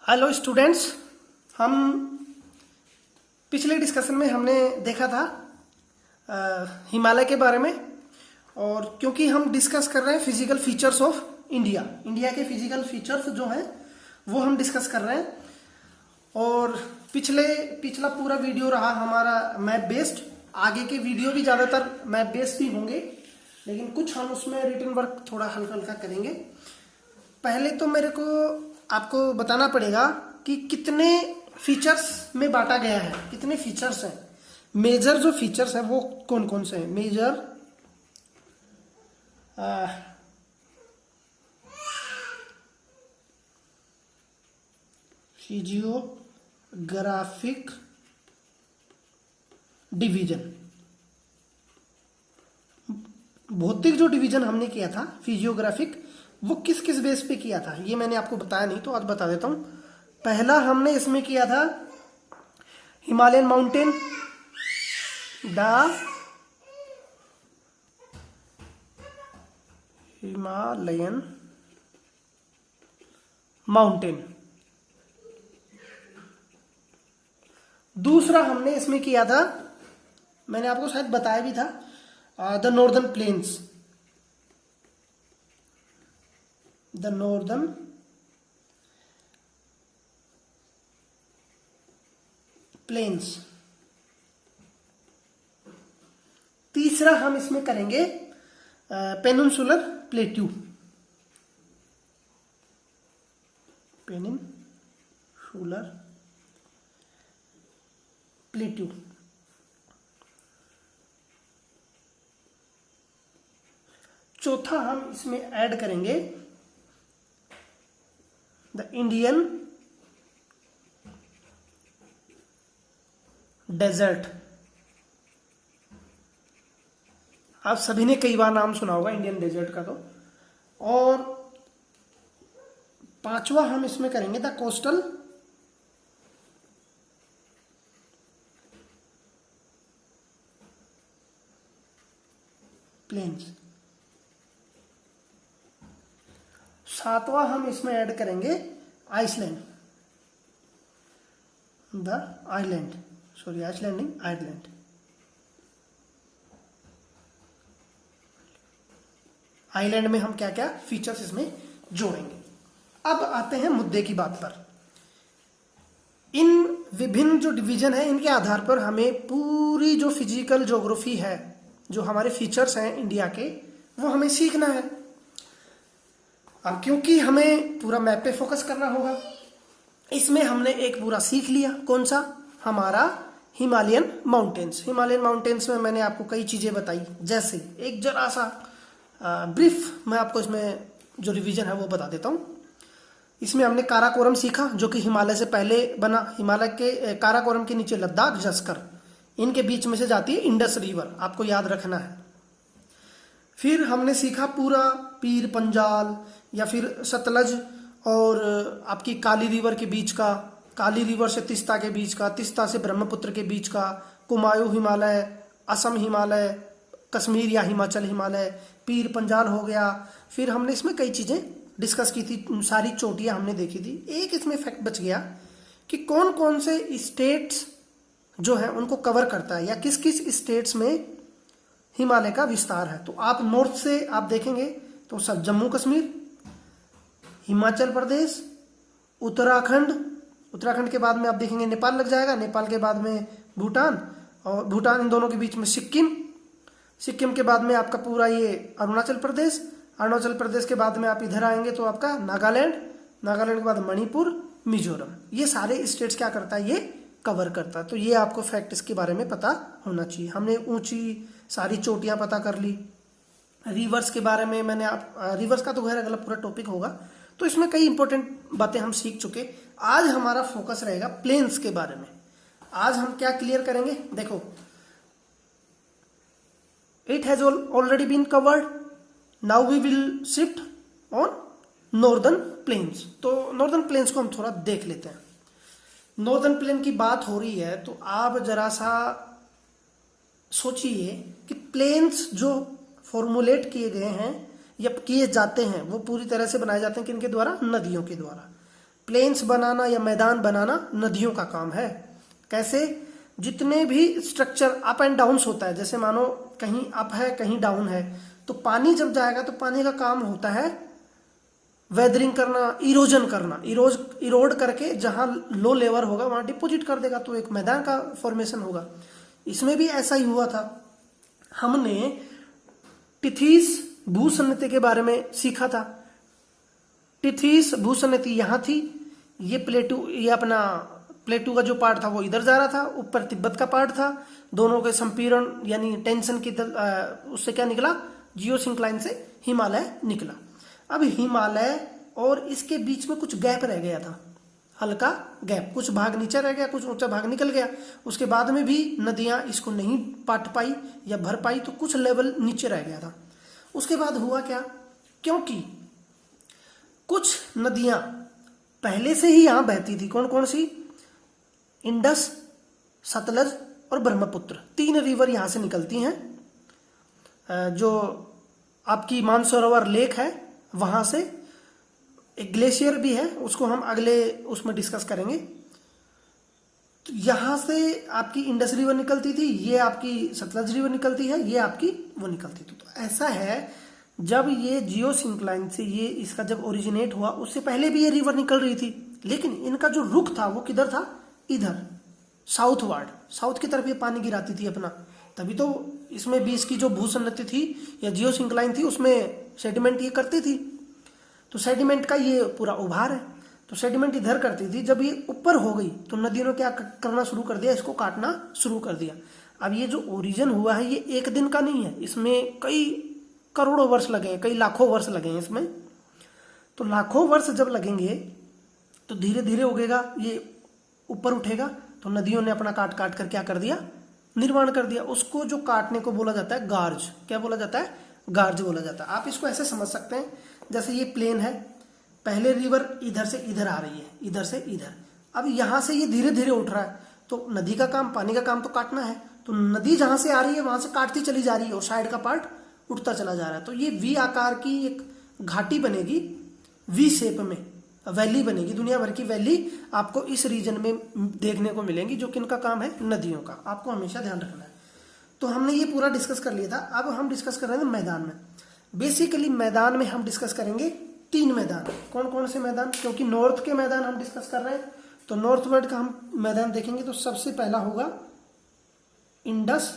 Hello students. हम पिछले discussion में हमने देखा था हिमालय के बारे में। और क्योंकि हम डिस्कस कर रहे हैं physical features of India, India के फिजिकल फीचर्स जो हैं वो हम डिस्कस कर रहे हैं। और पिछला पूरा वीडियो रहा हमारा मैप बेस्ड। आगे के वीडियो भी ज़्यादातर मैप बेस्ड ही होंगे, लेकिन कुछ हम उसमें रिटन वर्क थोड़ा हल्का हल्का करेंगे। पहले तो मेरे को आपको बताना पड़ेगा कि कितने फीचर्स में बांटा गया है, कितने फीचर्स हैं। मेजर जो फीचर्स हैं वो कौन कौन से हैं। मेजर फिजियोग्राफिक डिवीजन, भौतिक जो डिवीजन हमने किया था फिजियोग्राफिक, वो किस किस बेस पे किया था ये मैंने आपको बताया नहीं, तो आज बता देता हूं। पहला हमने इसमें किया था Himalayan mountain, the Himalayan mountain. दूसरा हमने इसमें किया था, मैंने आपको शायद बताया भी था, the northern plains, the northern plains. तीसरा हम इसमें करेंगे पेनिनसुलर प्लेट्यू, पेनिनसुलर प्लेट्यू। चौथा हम इसमें ऐड करेंगे द इंडियन डेजर्ट। आप सभी ने कई बार नाम सुना होगा इंडियन डेजर्ट का। तो और पांचवा हम इसमें करेंगे द कोस्टल प्लेन्स। सातवां हम इसमें ऐड करेंगे Iceland, the island, sorry Iceland नहीं, आयरलैंड। आइलैंड में हम क्या क्या फीचर्स इसमें जोड़ेंगे। अब आते हैं मुद्दे की बात पर। इन विभिन्न जो डिवीजन है इनके आधार पर हमें पूरी जो फिजिकल ज्योग्राफी है, जो हमारे फीचर्स हैं इंडिया के, वो हमें सीखना है। अब क्योंकि हमें पूरा मैप पे फोकस करना होगा, इसमें हमने एक पूरा सीख लिया। कौन सा? हमारा हिमालयन माउंटेन्स। हिमालयन माउंटेन्स में मैंने आपको कई चीजें बताई, जैसे एक जरा सा ब्रीफ मैं आपको इसमें जो रिवीजन है वो बता देता हूँ। इसमें हमने काराकोरम सीखा, जो कि हिमालय से पहले बना। हिमालय के काराकोरम के नीचे लद्दाख, जस्कर, इनके बीच में से जाती है इंडस रिवर, आपको याद रखना है। फिर हमने सीखा पूरा पीर पंजाल या फिर सतलज और आपकी काली रिवर के बीच का, काली रिवर से तिस्ता के बीच का, तिस्ता से ब्रह्मपुत्र के बीच का, कुमायूं हिमालय, असम हिमालय, कश्मीर या हिमाचल हिमालय, पीर पंजाल हो गया। फिर हमने इसमें कई चीजें डिस्कस की थी, सारी चोटियां हमने देखी थी। एक इसमें फैक्ट बच गया कि कौन कौन से स्टेट्स जो है उनको कवर करता है, या किस किस स्टेट्स में हिमालय का विस्तार है। तो आप नॉर्थ से आप देखेंगे तो सब जम्मू कश्मीर, हिमाचल प्रदेश, उत्तराखंड, उत्तराखंड के बाद में आप देखेंगे नेपाल लग जाएगा, नेपाल के बाद में भूटान, और भूटान इन दोनों के बीच में सिक्किम, सिक्किम के बाद में आपका पूरा ये अरुणाचल प्रदेश, अरुणाचल प्रदेश के बाद में आप इधर आएंगे तो आपका नागालैंड, नागालैंड के बाद मणिपुर, मिजोरम। ये सारे स्टेट्स क्या करता है, ये कवर करता है। तो ये आपको फैक्ट इसके बारे में पता होना चाहिए। हमने ऊंची सारी चोटियां पता कर ली। रिवर्स के बारे में मैंने रिवर्स का तो खैर अगला पूरा टॉपिक होगा। तो इसमें कई इंपॉर्टेंट बातें हम सीख चुके। आज हमारा फोकस रहेगा प्लेन्स के बारे में। आज हम क्या क्लियर करेंगे, देखो, it has already been covered, now we will shift on northern plains. तो नॉर्दर्न प्लेन्स को हम थोड़ा देख लेते हैं। नॉर्दर्न प्लेन की बात हो रही है तो आप जरा सा सोचिए कि प्लेन्स जो फॉर्मुलेट किए गए हैं या किए जाते हैं वो पूरी तरह से बनाए जाते हैं किनके द्वारा? नदियों के द्वारा। प्लेन्स बनाना या मैदान बनाना नदियों का काम है। कैसे? जितने भी स्ट्रक्चर अप एंड डाउन्स होता है, जैसे मानो कहीं अप है कहीं डाउन है, तो पानी जब जाएगा तो पानी का काम होता है वेदरिंग करना, इरोजन करना, इरोड करके जहां लो लेवल होगा वहां डिपोजिट कर देगा, तो एक मैदान का फॉर्मेशन होगा। इसमें भी ऐसा ही हुआ था। हमने टिथीस भूसन्नति के बारे में सीखा था। टिथीस भूसन्नति यहाँ थी, ये प्लेटू का जो पार्ट था वो इधर जा रहा था, ऊपर तिब्बत का पार्ट था, दोनों के संपीड़न यानी टेंशन की उससे क्या निकला, जियोसिंक्लाइन से हिमालय निकला। अब हिमालय और इसके बीच में कुछ गैप रह गया था, हल्का गैप, कुछ भाग नीचे रह गया, कुछ ऊंचा भाग निकल गया। उसके बाद में भी नदियां इसको नहीं पाट पाई या भर पाई, तो कुछ लेवल नीचे रह गया था। उसके बाद हुआ क्या, क्योंकि कुछ नदियां पहले से ही यहां बहती थी। कौन कौन सी? इंडस, सतलज और ब्रह्मपुत्र, 3 रिवर यहां से निकलती हैं। जो आपकी मानसरोवर लेक है वहां से एक ग्लेशियर भी है, उसको हम अगले उसमें डिस्कस करेंगे। तो यहां से आपकी इंडस रिवर निकलती थी, ये आपकी सतलज रिवर निकलती है, ये आपकी वो निकलती थी। तो ऐसा है, जब ये जियोसिंक्लाइन से ये इसका जब ओरिजिनेट हुआ उससे पहले भी ये रिवर निकल रही थी, लेकिन इनका जो रुख था वो किधर था, इधर साउथवर्ड, साउथ की तरफ ये पानी गिराती थी अपना। तभी तो इसमें भी इसकी जो भूसन्नति थी या जियोसिंक्लाइन थी उसमें सेडिमेंट ये करती थी। तो सेडिमेंट का ये पूरा उभार है। तो सेडिमेंट इधर करती थी, जब ये ऊपर हो गई तो नदियों ने क्या करना शुरू कर दिया, इसको काटना शुरू कर दिया। अब ये जो ओरिजिन हुआ है ये एक दिन का नहीं है, इसमें कई करोड़ों वर्ष लगे हैं, कई लाखों वर्ष लगे हैं इसमें। तो लाखों वर्ष जब लगेंगे तो धीरे धीरे उगेगा, ये ऊपर उठेगा। तो नदियों ने अपना काट काट कर क्या कर दिया, निर्माण कर दिया। उसको जो काटने को बोला जाता है गार्ज, क्या बोला जाता है, गार्ज बोला जाता है। आप इसको ऐसे समझ सकते हैं, जैसे ये प्लेन है, पहले रिवर इधर से इधर आ रही है, इधर से इधर, अब यहां से ये धीरे धीरे उठ रहा है। तो नदी का काम, पानी का काम तो काटना है, तो नदी जहां से आ रही है वहां से काटती चली जा रही है और साइड का पार्ट उठता चला जा रहा है। तो ये वी आकार की एक घाटी बनेगी, वी शेप में वैली बनेगी। दुनिया भर की वैली आपको इस रीजन में देखने को मिलेंगी, जो किनका काम है, नदियों का। आपको हमेशा ध्यान रखना है। तो हमने ये पूरा डिस्कस कर लिया था। अब हम डिस्कस कर रहे हैं मैदान में। बेसिकली मैदान में हम डिस्कस करेंगे 3 मैदान। कौन कौन से मैदान? क्योंकि नॉर्थ के मैदान हम डिस्कस कर रहे हैं, तो नॉर्थ वर्ल्ड का हम मैदान देखेंगे। तो सबसे पहला होगा इंडस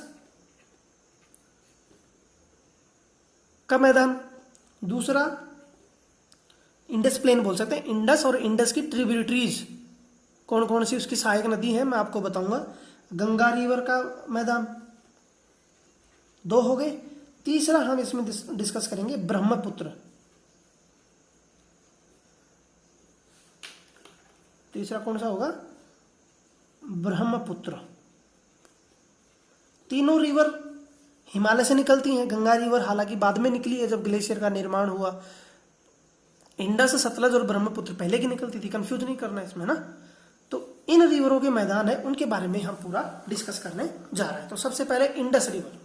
का मैदान, दूसरा इंडस प्लेन बोल सकते हैं, इंडस और इंडस की ट्रिब्यूटरीज कौन कौन सी उसकी सहायक नदी है मैं आपको बताऊंगा। गंगा रिवर का मैदान, 2 हो गए। तीसरा हम इसमें डिस्कस करेंगे ब्रह्मपुत्र। तीसरा कौन सा होगा, ब्रह्मपुत्र। तीनों रिवर हिमालय से निकलती हैं। गंगा रिवर हालांकि बाद में निकली है जब ग्लेशियर का निर्माण हुआ। इंडस, सतलज और ब्रह्मपुत्र पहले की निकलती थी, कंफ्यूज नहीं करना इसमें ना। तो इन रिवरों के मैदान है, उनके बारे में हम पूरा डिस्कस करने जा रहे हैं। तो सबसे पहले इंडस रिवर।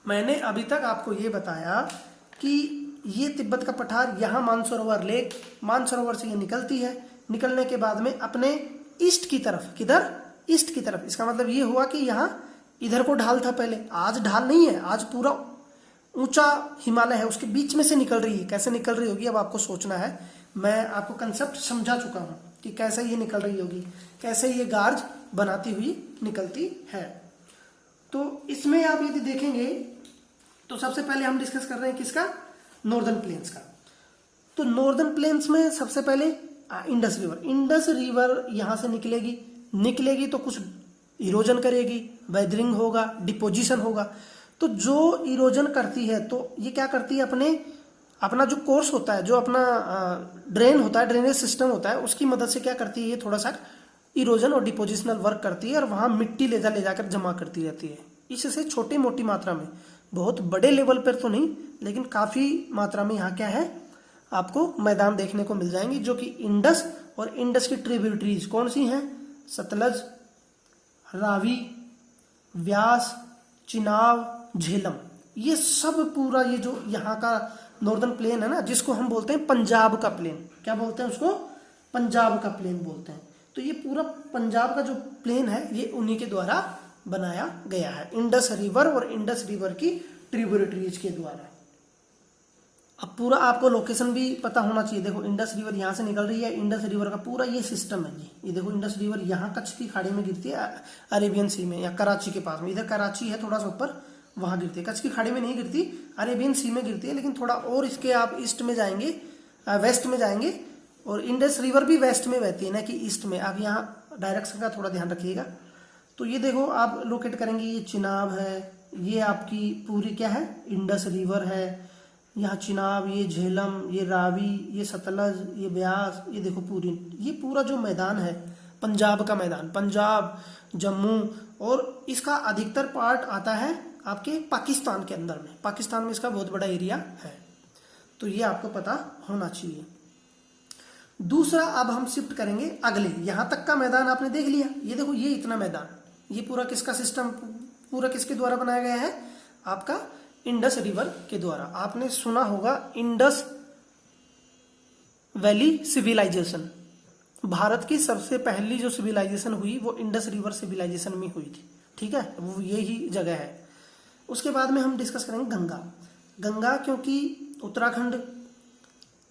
मैंने अभी तक आपको ये बताया कि ये तिब्बत का पठार, यहाँ मानसरोवर लेक, मानसरोवर से ये निकलती है। निकलने के बाद में अपने ईस्ट की तरफ, किधर, ईस्ट की तरफ। इसका मतलब ये हुआ कि यहाँ इधर को ढाल था पहले, आज ढाल नहीं है, आज पूरा ऊंचा हिमालय है, उसके बीच में से निकल रही है। कैसे निकल रही होगी अब आपको सोचना है। मैं आपको कंसेप्ट समझा चुका हूं कि कैसे ये निकल रही होगी, कैसे ये गार्ज बनाती हुई निकलती है। तो इसमें आप यदि देखेंगे तो सबसे पहले हम डिस्कस कर रहे हैं किसका, नॉर्दर्न प्लेन्स का। तो नॉर्दर्न प्लेन्स में सबसे पहले इंडस रिवर। इंडस रिवर यहां से निकलेगी तो कुछ इरोजन करेगी, वेदरिंग होगा, डिपोजिशन होगा। तो जो इरोजन करती है तो ये क्या करती है, अपना जो कोर्स होता है, जो अपना ड्रेन होता है, ड्रेनेज सिस्टम होता है, उसकी मदद से क्या करती है, ये थोड़ा सा इरोजन और डिपोजिशनल वर्क करती है और वहां मिट्टी ले जाकर जमा करती रहती है। इससे छोटी मोटी मात्रा में, बहुत बड़े लेवल पर तो नहीं, लेकिन काफी मात्रा में यहाँ क्या है, आपको मैदान देखने को मिल जाएंगे, जो कि इंडस और इंडस की ट्रिब्यूटरीज कौन सी हैं, सतलज, रावी, व्यास, चिनाब, झेलम। ये सब पूरा ये जो यहाँ का नॉर्दर्न प्लेन है ना, जिसको हम बोलते हैं पंजाब का प्लेन, क्या बोलते हैं उसको, पंजाब का प्लेन बोलते हैं। तो ये पूरा पंजाब का जो प्लेन है ये उन्हीं के द्वारा बनाया गया है, इंडस रिवर और इंडस रिवर की ट्रिब्यूटरीज के द्वारा। अब पूरा आपको लोकेशन भी पता होना चाहिए। देखो इंडस रिवर यहाँ से निकल रही है, इंडस रिवर का पूरा ये सिस्टम है जी। ये देखो इंडस रिवर यहाँ कच्छ की खाड़ी में गिरती है, अरेबियन सी में या कराची के पास में। इधर कराची है थोड़ा सा ऊपर, वहां गिरती है। कच्छ की खाड़ी में नहीं गिरती, अरेबियन सी में गिरती है, लेकिन थोड़ा और इसके आप ईस्ट में जाएंगे, वेस्ट में जाएंगे, और इंडस रिवर भी वेस्ट में बहती है ना कि ईस्ट में। आप यहाँ डायरेक्शन का थोड़ा ध्यान रखिएगा। तो ये देखो आप लोकेट करेंगे, ये चिनाब है, ये आपकी पूरी क्या है, इंडस रिवर है। यहाँ चिनाब, ये झेलम, ये रावी, ये सतलज, ये ब्यास, ये देखो पूरी, ये पूरा जो मैदान है पंजाब का मैदान, पंजाब, जम्मू, और इसका अधिकतर पार्ट आता है आपके पाकिस्तान के अंदर में। पाकिस्तान में इसका बहुत बड़ा एरिया है, तो ये आपको पता होना चाहिए। दूसरा अब हम शिफ्ट करेंगे अगले, यहां तक का मैदान आपने देख लिया। ये देखो ये इतना मैदान, ये पूरा किसका सिस्टम, पूरा किसके द्वारा बनाया गया है, आपका इंडस रिवर के द्वारा। आपने सुना होगा इंडस वैली सिविलाइजेशन, भारत की सबसे पहली जो सिविलाइजेशन हुई वो इंडस रिवर सिविलाइजेशन में हुई थी, ठीक है, वो यही जगह है। उसके बाद में हम डिस्कस करेंगे गंगा। गंगा क्योंकि उत्तराखंड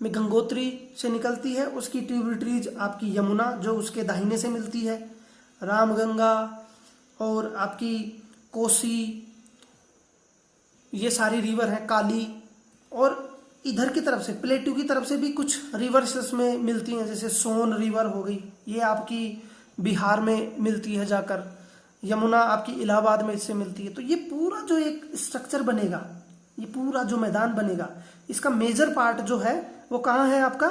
में गंगोत्री से निकलती है, उसकी ट्रिब्यूटरीज आपकी यमुना जो उसके दाहिने से मिलती है, रामगंगा और आपकी कोसी, ये सारी रिवर है, काली, और इधर की तरफ से प्लेटू की तरफ से भी कुछ रिवर्स इसमें मिलती हैं, जैसे सोन रिवर हो गई, ये आपकी बिहार में मिलती है जाकर, यमुना आपकी इलाहाबाद में इससे मिलती है। तो ये पूरा जो एक स्ट्रक्चर बनेगा, ये पूरा जो मैदान बनेगा, इसका मेजर पार्ट जो है वो कहाँ है आपका,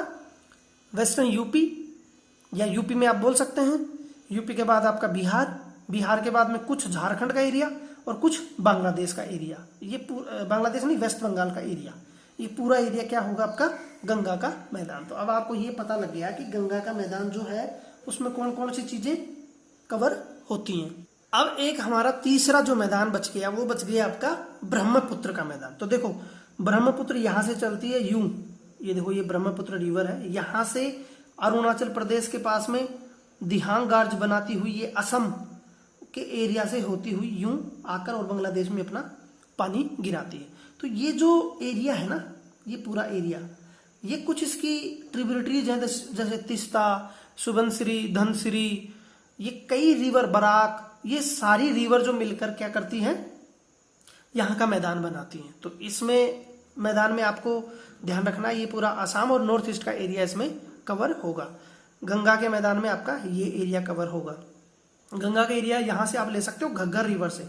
वेस्टर्न यूपी, या यूपी में आप बोल सकते हैं। यूपी के बाद आपका बिहार, बिहार के बाद में कुछ झारखंड का एरिया और कुछ बांग्लादेश का एरिया। ये बांग्लादेश नहीं, वेस्ट बंगाल का एरिया। ये पूरा एरिया क्या होगा आपका, गंगा का मैदान। तो अब आपको ये पता लग गया कि गंगा का मैदान जो है उसमें कौन कौन सी चीजें कवर होती हैं। अब एक हमारा तीसरा जो मैदान बच गया वो बच गया आपका ब्रह्मपुत्र का मैदान। तो देखो ब्रह्मपुत्र यहां से चलती है यूं, ये देखो ये ब्रह्मपुत्र रिवर है, यहां से अरुणाचल प्रदेश के पास में दिहांग गार्ज बनाती हुई ये असम के एरिया से होती हुई यूं आकर और बांग्लादेश में अपना पानी गिराती है। तो ये जो एरिया है ना, ये पूरा एरिया, ये कुछ इसकी ट्रिब्यूटरीज हैं, जैसे तिस्ता, सुबनसिरी, धनसिरी, ये कई रिवर, बराक, ये सारी रिवर जो मिलकर क्या करती हैं, यहाँ का मैदान बनाती हैं। तो इसमें मैदान में आपको ध्यान रखना, ये पूरा आसाम और नॉर्थ ईस्ट का एरिया इसमें कवर होगा। गंगा के मैदान में आपका ये एरिया कवर होगा। गंगा का एरिया यहाँ से आप ले सकते हो घग्गर रिवर से,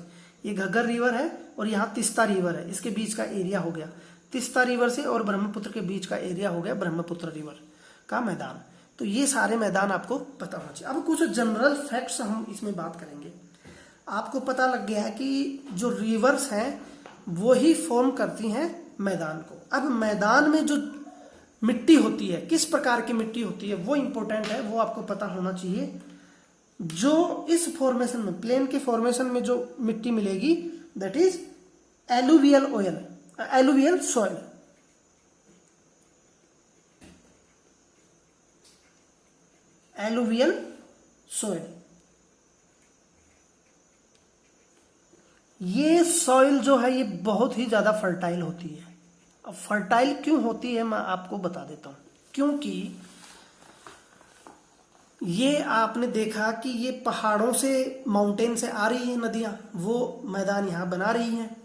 ये घग्गर रिवर है और यहाँ तिस्ता रिवर है, इसके बीच का एरिया हो गया तिस्ता रिवर से, और ब्रह्मपुत्र के बीच का एरिया हो गया ब्रह्मपुत्र रिवर का मैदान। तो ये सारे मैदान आपको पता होना चाहिए। अब कुछ जनरल फैक्ट्स हम इसमें बात करेंगे। आपको पता लग गया है कि जो रिवर्स हैं वो ही फॉर्म करती हैं मैदान को। अब मैदान में जो मिट्टी होती है, किस प्रकार की मिट्टी होती है, वो इंपॉर्टेंट है, वो आपको पता होना चाहिए। जो इस फॉर्मेशन में, प्लेन के फॉर्मेशन में जो मिट्टी मिलेगी, that is alluvial oil, alluvial soil. Alluvial soil, ये सॉइल जो है ये बहुत ही ज्यादा फर्टाइल होती है। अब फर्टाइल क्यों होती है मैं आपको बता देता हूं। क्योंकि ये आपने देखा कि ये पहाड़ों से, माउंटेन से आ रही है नदियां, वो मैदान यहाँ बना रही हैं।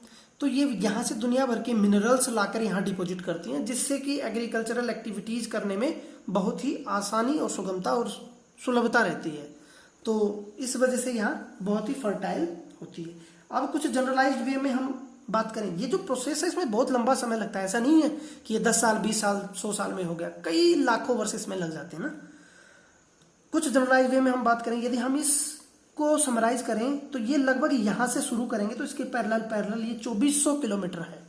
तो ये यहाँ से दुनिया भर के मिनरल्स लाकर यहाँ डिपॉजिट करती हैं, जिससे कि एग्रीकल्चरल एक्टिविटीज करने में बहुत ही आसानी और सुगमता और सुलभता रहती है। तो इस वजह से यहाँ बहुत ही फर्टाइल होती है। अब कुछ जनरलाइज्ड वे में हम बात करें, ये जो प्रोसेस है इसमें बहुत लंबा समय लगता है। ऐसा नहीं है कि ये 10 साल, 20 साल, 100 साल में हो गया, कई लाखों वर्ष इसमें लग जाते हैं ना। कुछ जनरलाइज वे में हम बात करें, यदि हम इसको समराइज करें तो ये लगभग यहां से शुरू करेंगे तो इसके पैरेलल ये 2400 किलोमीटर है।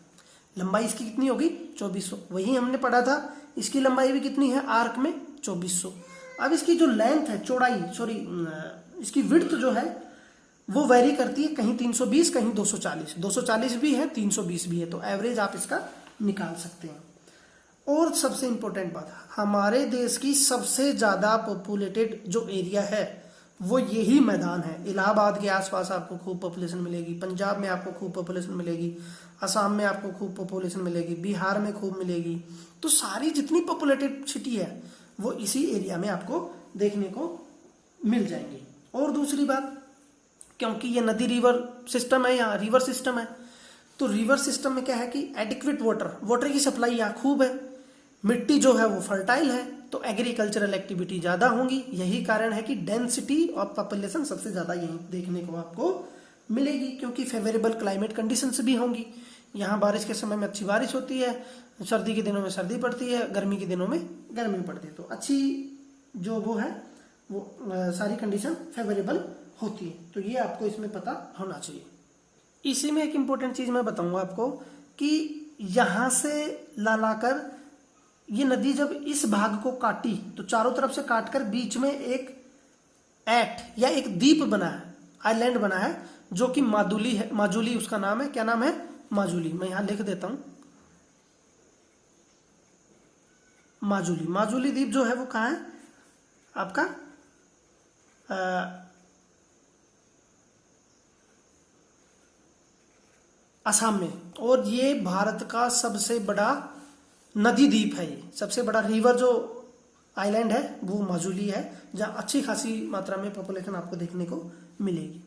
लंबाई इसकी कितनी होगी, 2400। वही हमने पढ़ा था, इसकी लंबाई भी कितनी है आर्क में, 2400। अब इसकी जो लेंथ है, चौड़ाई, सॉरी इसकी विड्थ जो है वो वेरी करती है, कहीं 320, कहीं 240, 240 भी है, 320 भी है। तो एवरेज आप इसका निकाल सकते हैं। और सबसे इंपॉर्टेंट बात, हमारे देश की सबसे ज्यादा पॉपुलेटेड जो एरिया है वो यही मैदान है। इलाहाबाद के आसपास आपको खूब पॉपुलेशन मिलेगी, पंजाब में आपको खूब पॉपुलेशन मिलेगी, असम में आपको खूब पॉपुलेशन मिलेगी, बिहार में खूब मिलेगी। तो सारी जितनी पॉपुलेटेड सिटी है वो इसी एरिया में आपको देखने को मिल जाएंगी। और दूसरी बात, क्योंकि ये नदी रिवर सिस्टम है, यहाँ रिवर सिस्टम है, तो रिवर सिस्टम में क्या है कि एडिक्वेट वाटर की सप्लाई यहाँ खूब है, मिट्टी जो है वो फर्टाइल है, तो एग्रीकल्चरल एक्टिविटी ज़्यादा होंगी। यही कारण है कि डेंसिटी ऑफ पॉपुलेशन सबसे ज़्यादा यहीं देखने को आपको मिलेगी, क्योंकि फेवरेबल क्लाइमेट कंडीशंस भी होंगी। यहाँ बारिश के समय में अच्छी बारिश होती है, सर्दी के दिनों में सर्दी पड़ती है, गर्मी के दिनों में गर्मी पड़ती है, तो अच्छी जो वो है वो सारी कंडीशन फेवरेबल होती है। तो ये आपको इसमें पता होना चाहिए। इसी में एक इम्पोर्टेंट चीज़ मैं बताऊंगा आपको कि यहाँ से लाकर ये नदी जब इस भाग को काटी तो चारों तरफ से काटकर बीच में एक ऐट या एक द्वीप बना है, आइलैंड बना है, जो कि माजुली है। माजुली उसका नाम है। क्या नाम है? माजुली। मैं यहां लिख देता हूं, माजुली। माजुली द्वीप जो है वो कहाँ है आपका? असम में। और ये भारत का सबसे बड़ा नदी द्वीप है। ये सबसे बड़ा रिवर जो आइलैंड है वो माजुली है, जहाँ अच्छी खासी मात्रा में पॉपुलेशन आपको देखने को मिलेगी।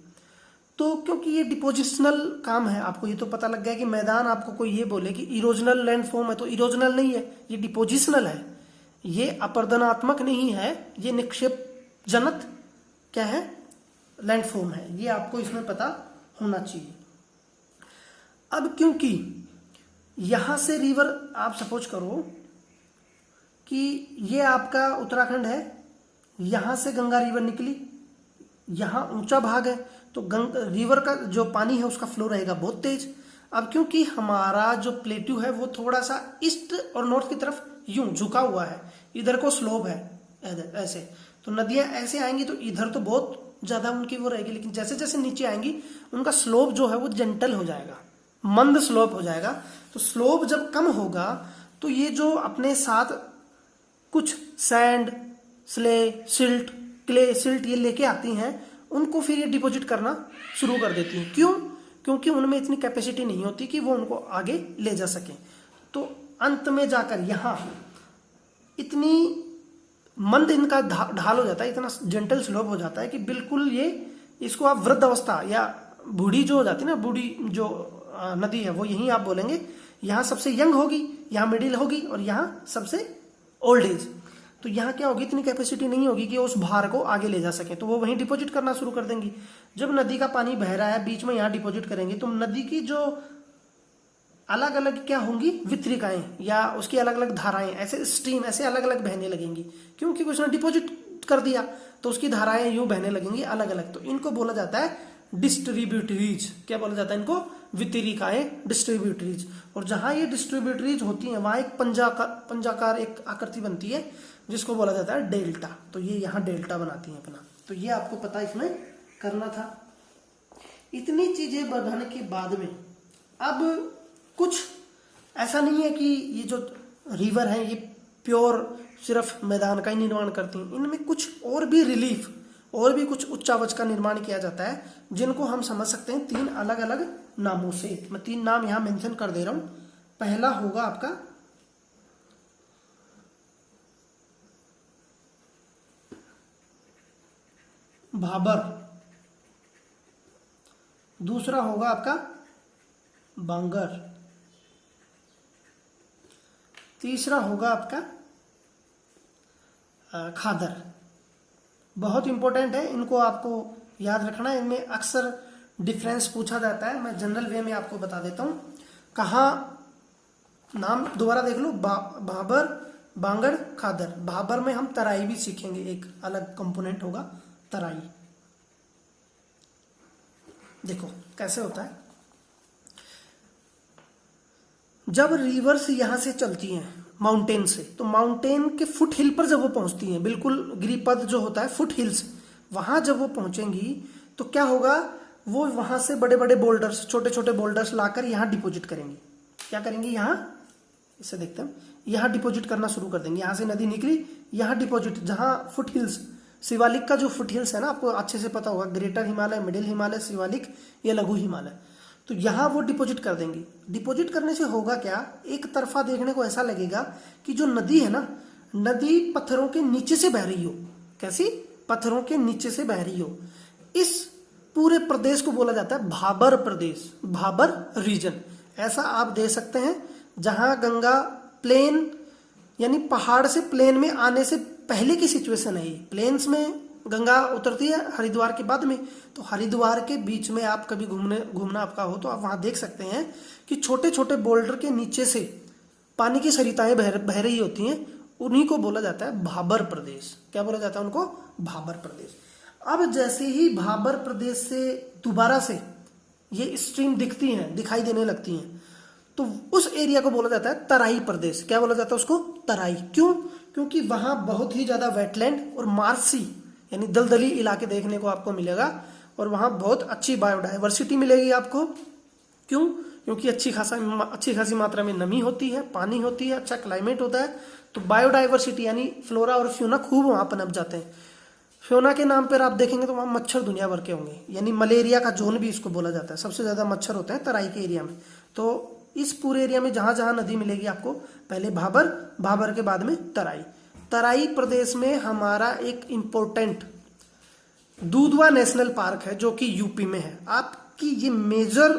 तो क्योंकि ये डिपोजिशनल काम है, आपको ये तो पता लग गया कि मैदान आपको कोई ये बोले कि इरोजनल लैंडफॉर्म है, तो इरोजनल नहीं है, ये डिपोजिशनल है, ये अपर्दनात्मक नहीं है, ये निक्षेप जनक क्या है? लैंडफॉर्म है। ये आपको इसमें पता होना चाहिए। अब क्योंकि यहां से रिवर, आप सपोज करो कि ये आपका उत्तराखंड है, यहां से गंगा रिवर निकली, यहां ऊंचा भाग है, तो रिवर का जो पानी है उसका फ्लो रहेगा बहुत तेज। अब क्योंकि हमारा जो प्लेट्यू है वो थोड़ा सा ईस्ट और नॉर्थ की तरफ यूं झुका हुआ है, इधर को स्लोप है ऐसे, तो नदियां ऐसे आएंगी तो इधर तो बहुत ज्यादा उनकी वो रहेगी, लेकिन जैसे जैसे नीचे आएंगी उनका स्लोप जो है वो जेंटल हो जाएगा, मंद स्लोप हो जाएगा। तो स्लोप जब कम होगा तो ये जो अपने साथ कुछ sand, slay, silt, clay, silt ये लेके आती हैं, उनको फिर ये डिपॉजिट करना शुरू कर देती हैं। क्यों? क्योंकि उनमें इतनी कैपेसिटी नहीं होती कि वो उनको आगे ले जा सके। तो अंत में जाकर यहाँ इतनी मंद इनका ढाल हो जाता है, इतना जेंटल स्लोप हो जाता है कि बिल्कुल ये, इसको आप वृद्ध अवस्था या बूढ़ी जो हो जाती है ना, बूढ़ी जो नदी है वो यही आप बोलेंगे। यहाँ सबसे यंग होगी, यहाँ मिडिल होगी, और यहाँ सबसे ओल्ड एज। तो यहाँ क्या होगी, इतनी कैपेसिटी नहीं होगी कि उस भार को आगे ले जा सके, तो वो वहीं डिपॉजिट करना शुरू कर देंगी। जब नदी का पानी बह रहा है, बीच में यहाँ डिपॉजिट करेंगे, तो नदी की जो अलग अलग क्या होंगी, वितरिकाएं या उसकी अलग अलग धाराएं, ऐसे स्ट्रीम ऐसे अलग अलग बहने लगेंगी, क्योंकि उसने डिपॉजिट कर दिया तो उसकी धाराएं यूं बहने लगेंगी अलग अलग। तो इनको बोला जाता है डिस्ट्रीब्यूटरीज। क्या बोला जाता है इनको? वितरिकाएं, डिस्ट्रीब्यूटरीज। और जहां ये डिस्ट्रीब्यूटरीज होती हैं वहां एक पंजाकार एक आकृति बनती है जिसको बोला जाता है डेल्टा। तो ये यहाँ डेल्टा बनाती है अपना। तो ये आपको पता इसमें करना था। इतनी चीजें बढ़ाने के बाद में अब कुछ ऐसा नहीं है कि ये जो रिवर है ये प्योर सिर्फ मैदान का ही निर्माण करती हैं। इनमें कुछ और भी रिलीफ और भी कुछ उच्चावच का निर्माण किया जाता है, जिनको हम समझ सकते हैं 3 अलग अलग नामों से। मैं 3 नाम यहां मेंशन कर दे रहा हूं। पहला होगा आपका भाबर, दूसरा होगा आपका बांगर, तीसरा होगा आपका खादर। बहुत इंपॉर्टेंट है, इनको आपको याद रखना है। इनमें अक्सर डिफरेंस पूछा जाता है, मैं जनरल वे में आपको बता देता हूं। कहाँ नाम दोबारा देख लो, भाबर, बांगर, खादर। भाबर में हम तराई भी सीखेंगे, एक अलग कंपोनेंट होगा तराई। देखो कैसे होता है, जब रिवर्स यहां से चलती हैं माउंटेन से, तो माउंटेन के फुट हिल पर जब वो पहुंचती हैं, बिल्कुल गिरिपद जो होता है फुट हिल्स, वहां जब वो पहुंचेंगी तो क्या होगा, वो वहां से बड़े बड़े बोल्डर्स, छोटे छोटे बोल्डर्स लाकर यहां डिपॉजिट करेंगी। क्या करेंगी? यहां इसे देखते हैं, यहाँ डिपॉजिट करना शुरू कर देंगे। यहाँ से नदी निकली, यहाँ डिपॉजिट, जहाँ फुट हिल्स, शिवालिक का जो फुट हिल्स है ना, आपको अच्छे से पता होगा, ग्रेटर हिमालय, मिडिल हिमालय, शिवालिक, या लघु हिमालय, तो यहाँ वो डिपॉजिट कर देंगे। डिपॉजिट करने से होगा क्या, एक तरफा देखने को ऐसा लगेगा कि जो नदी है ना, नदी पत्थरों के नीचे से बह रही हो। कैसी? पत्थरों के नीचे से बह रही हो। इस पूरे प्रदेश को बोला जाता है भाबर प्रदेश, भाबर रीजन। ऐसा आप दे सकते हैं जहां गंगा प्लेन यानी पहाड़ से प्लेन में आने से पहले की सिचुएशन है। ये प्लेन्स में गंगा उतरती है हरिद्वार के बाद में, तो हरिद्वार के बीच में आप कभी घूमना आपका हो तो आप वहां देख सकते हैं कि छोटे छोटे बोल्डर के नीचे से पानी की सरिताएं बह रही होती हैं। उन्हीं को बोला जाता है भाबर प्रदेश। क्या बोला जाता है उनको? भाबर प्रदेश। अब जैसे ही भाबर प्रदेश से दोबारा से ये स्ट्रीम दिखाई देने लगती हैं, तो उस एरिया को बोला जाता है तराई प्रदेश। क्या बोला जाता है उसको? तराई। क्यों? क्योंकि वहां बहुत ही ज्यादा वेटलैंड और मार्सी यानी दलदली इलाके देखने को आपको मिलेगा, और वहां बहुत अच्छी बायोडाइवर्सिटी मिलेगी आपको। क्यों? क्योंकि अच्छी खासी मात्रा में नमी होती है, पानी होती है, अच्छा क्लाइमेट होता है, तो बायोडाइवर्सिटी यानी फ्लोरा और फ्यूना खूब वहां पनप जाते हैं। फ्योना के नाम पर आप देखेंगे तो वहां मच्छर दुनिया भर के होंगे, यानी मलेरिया का जोन भी इसको बोला जाता है। सबसे ज्यादा मच्छर होते हैं तराई के एरिया में। तो इस पूरे एरिया में जहां जहां नदी मिलेगी आपको, पहले भाबर, भाबर के बाद में तराई। तराई प्रदेश में हमारा एक इंपॉर्टेंट दूधवा नेशनल पार्क है जो कि यूपी में है। आपकी ये मेजर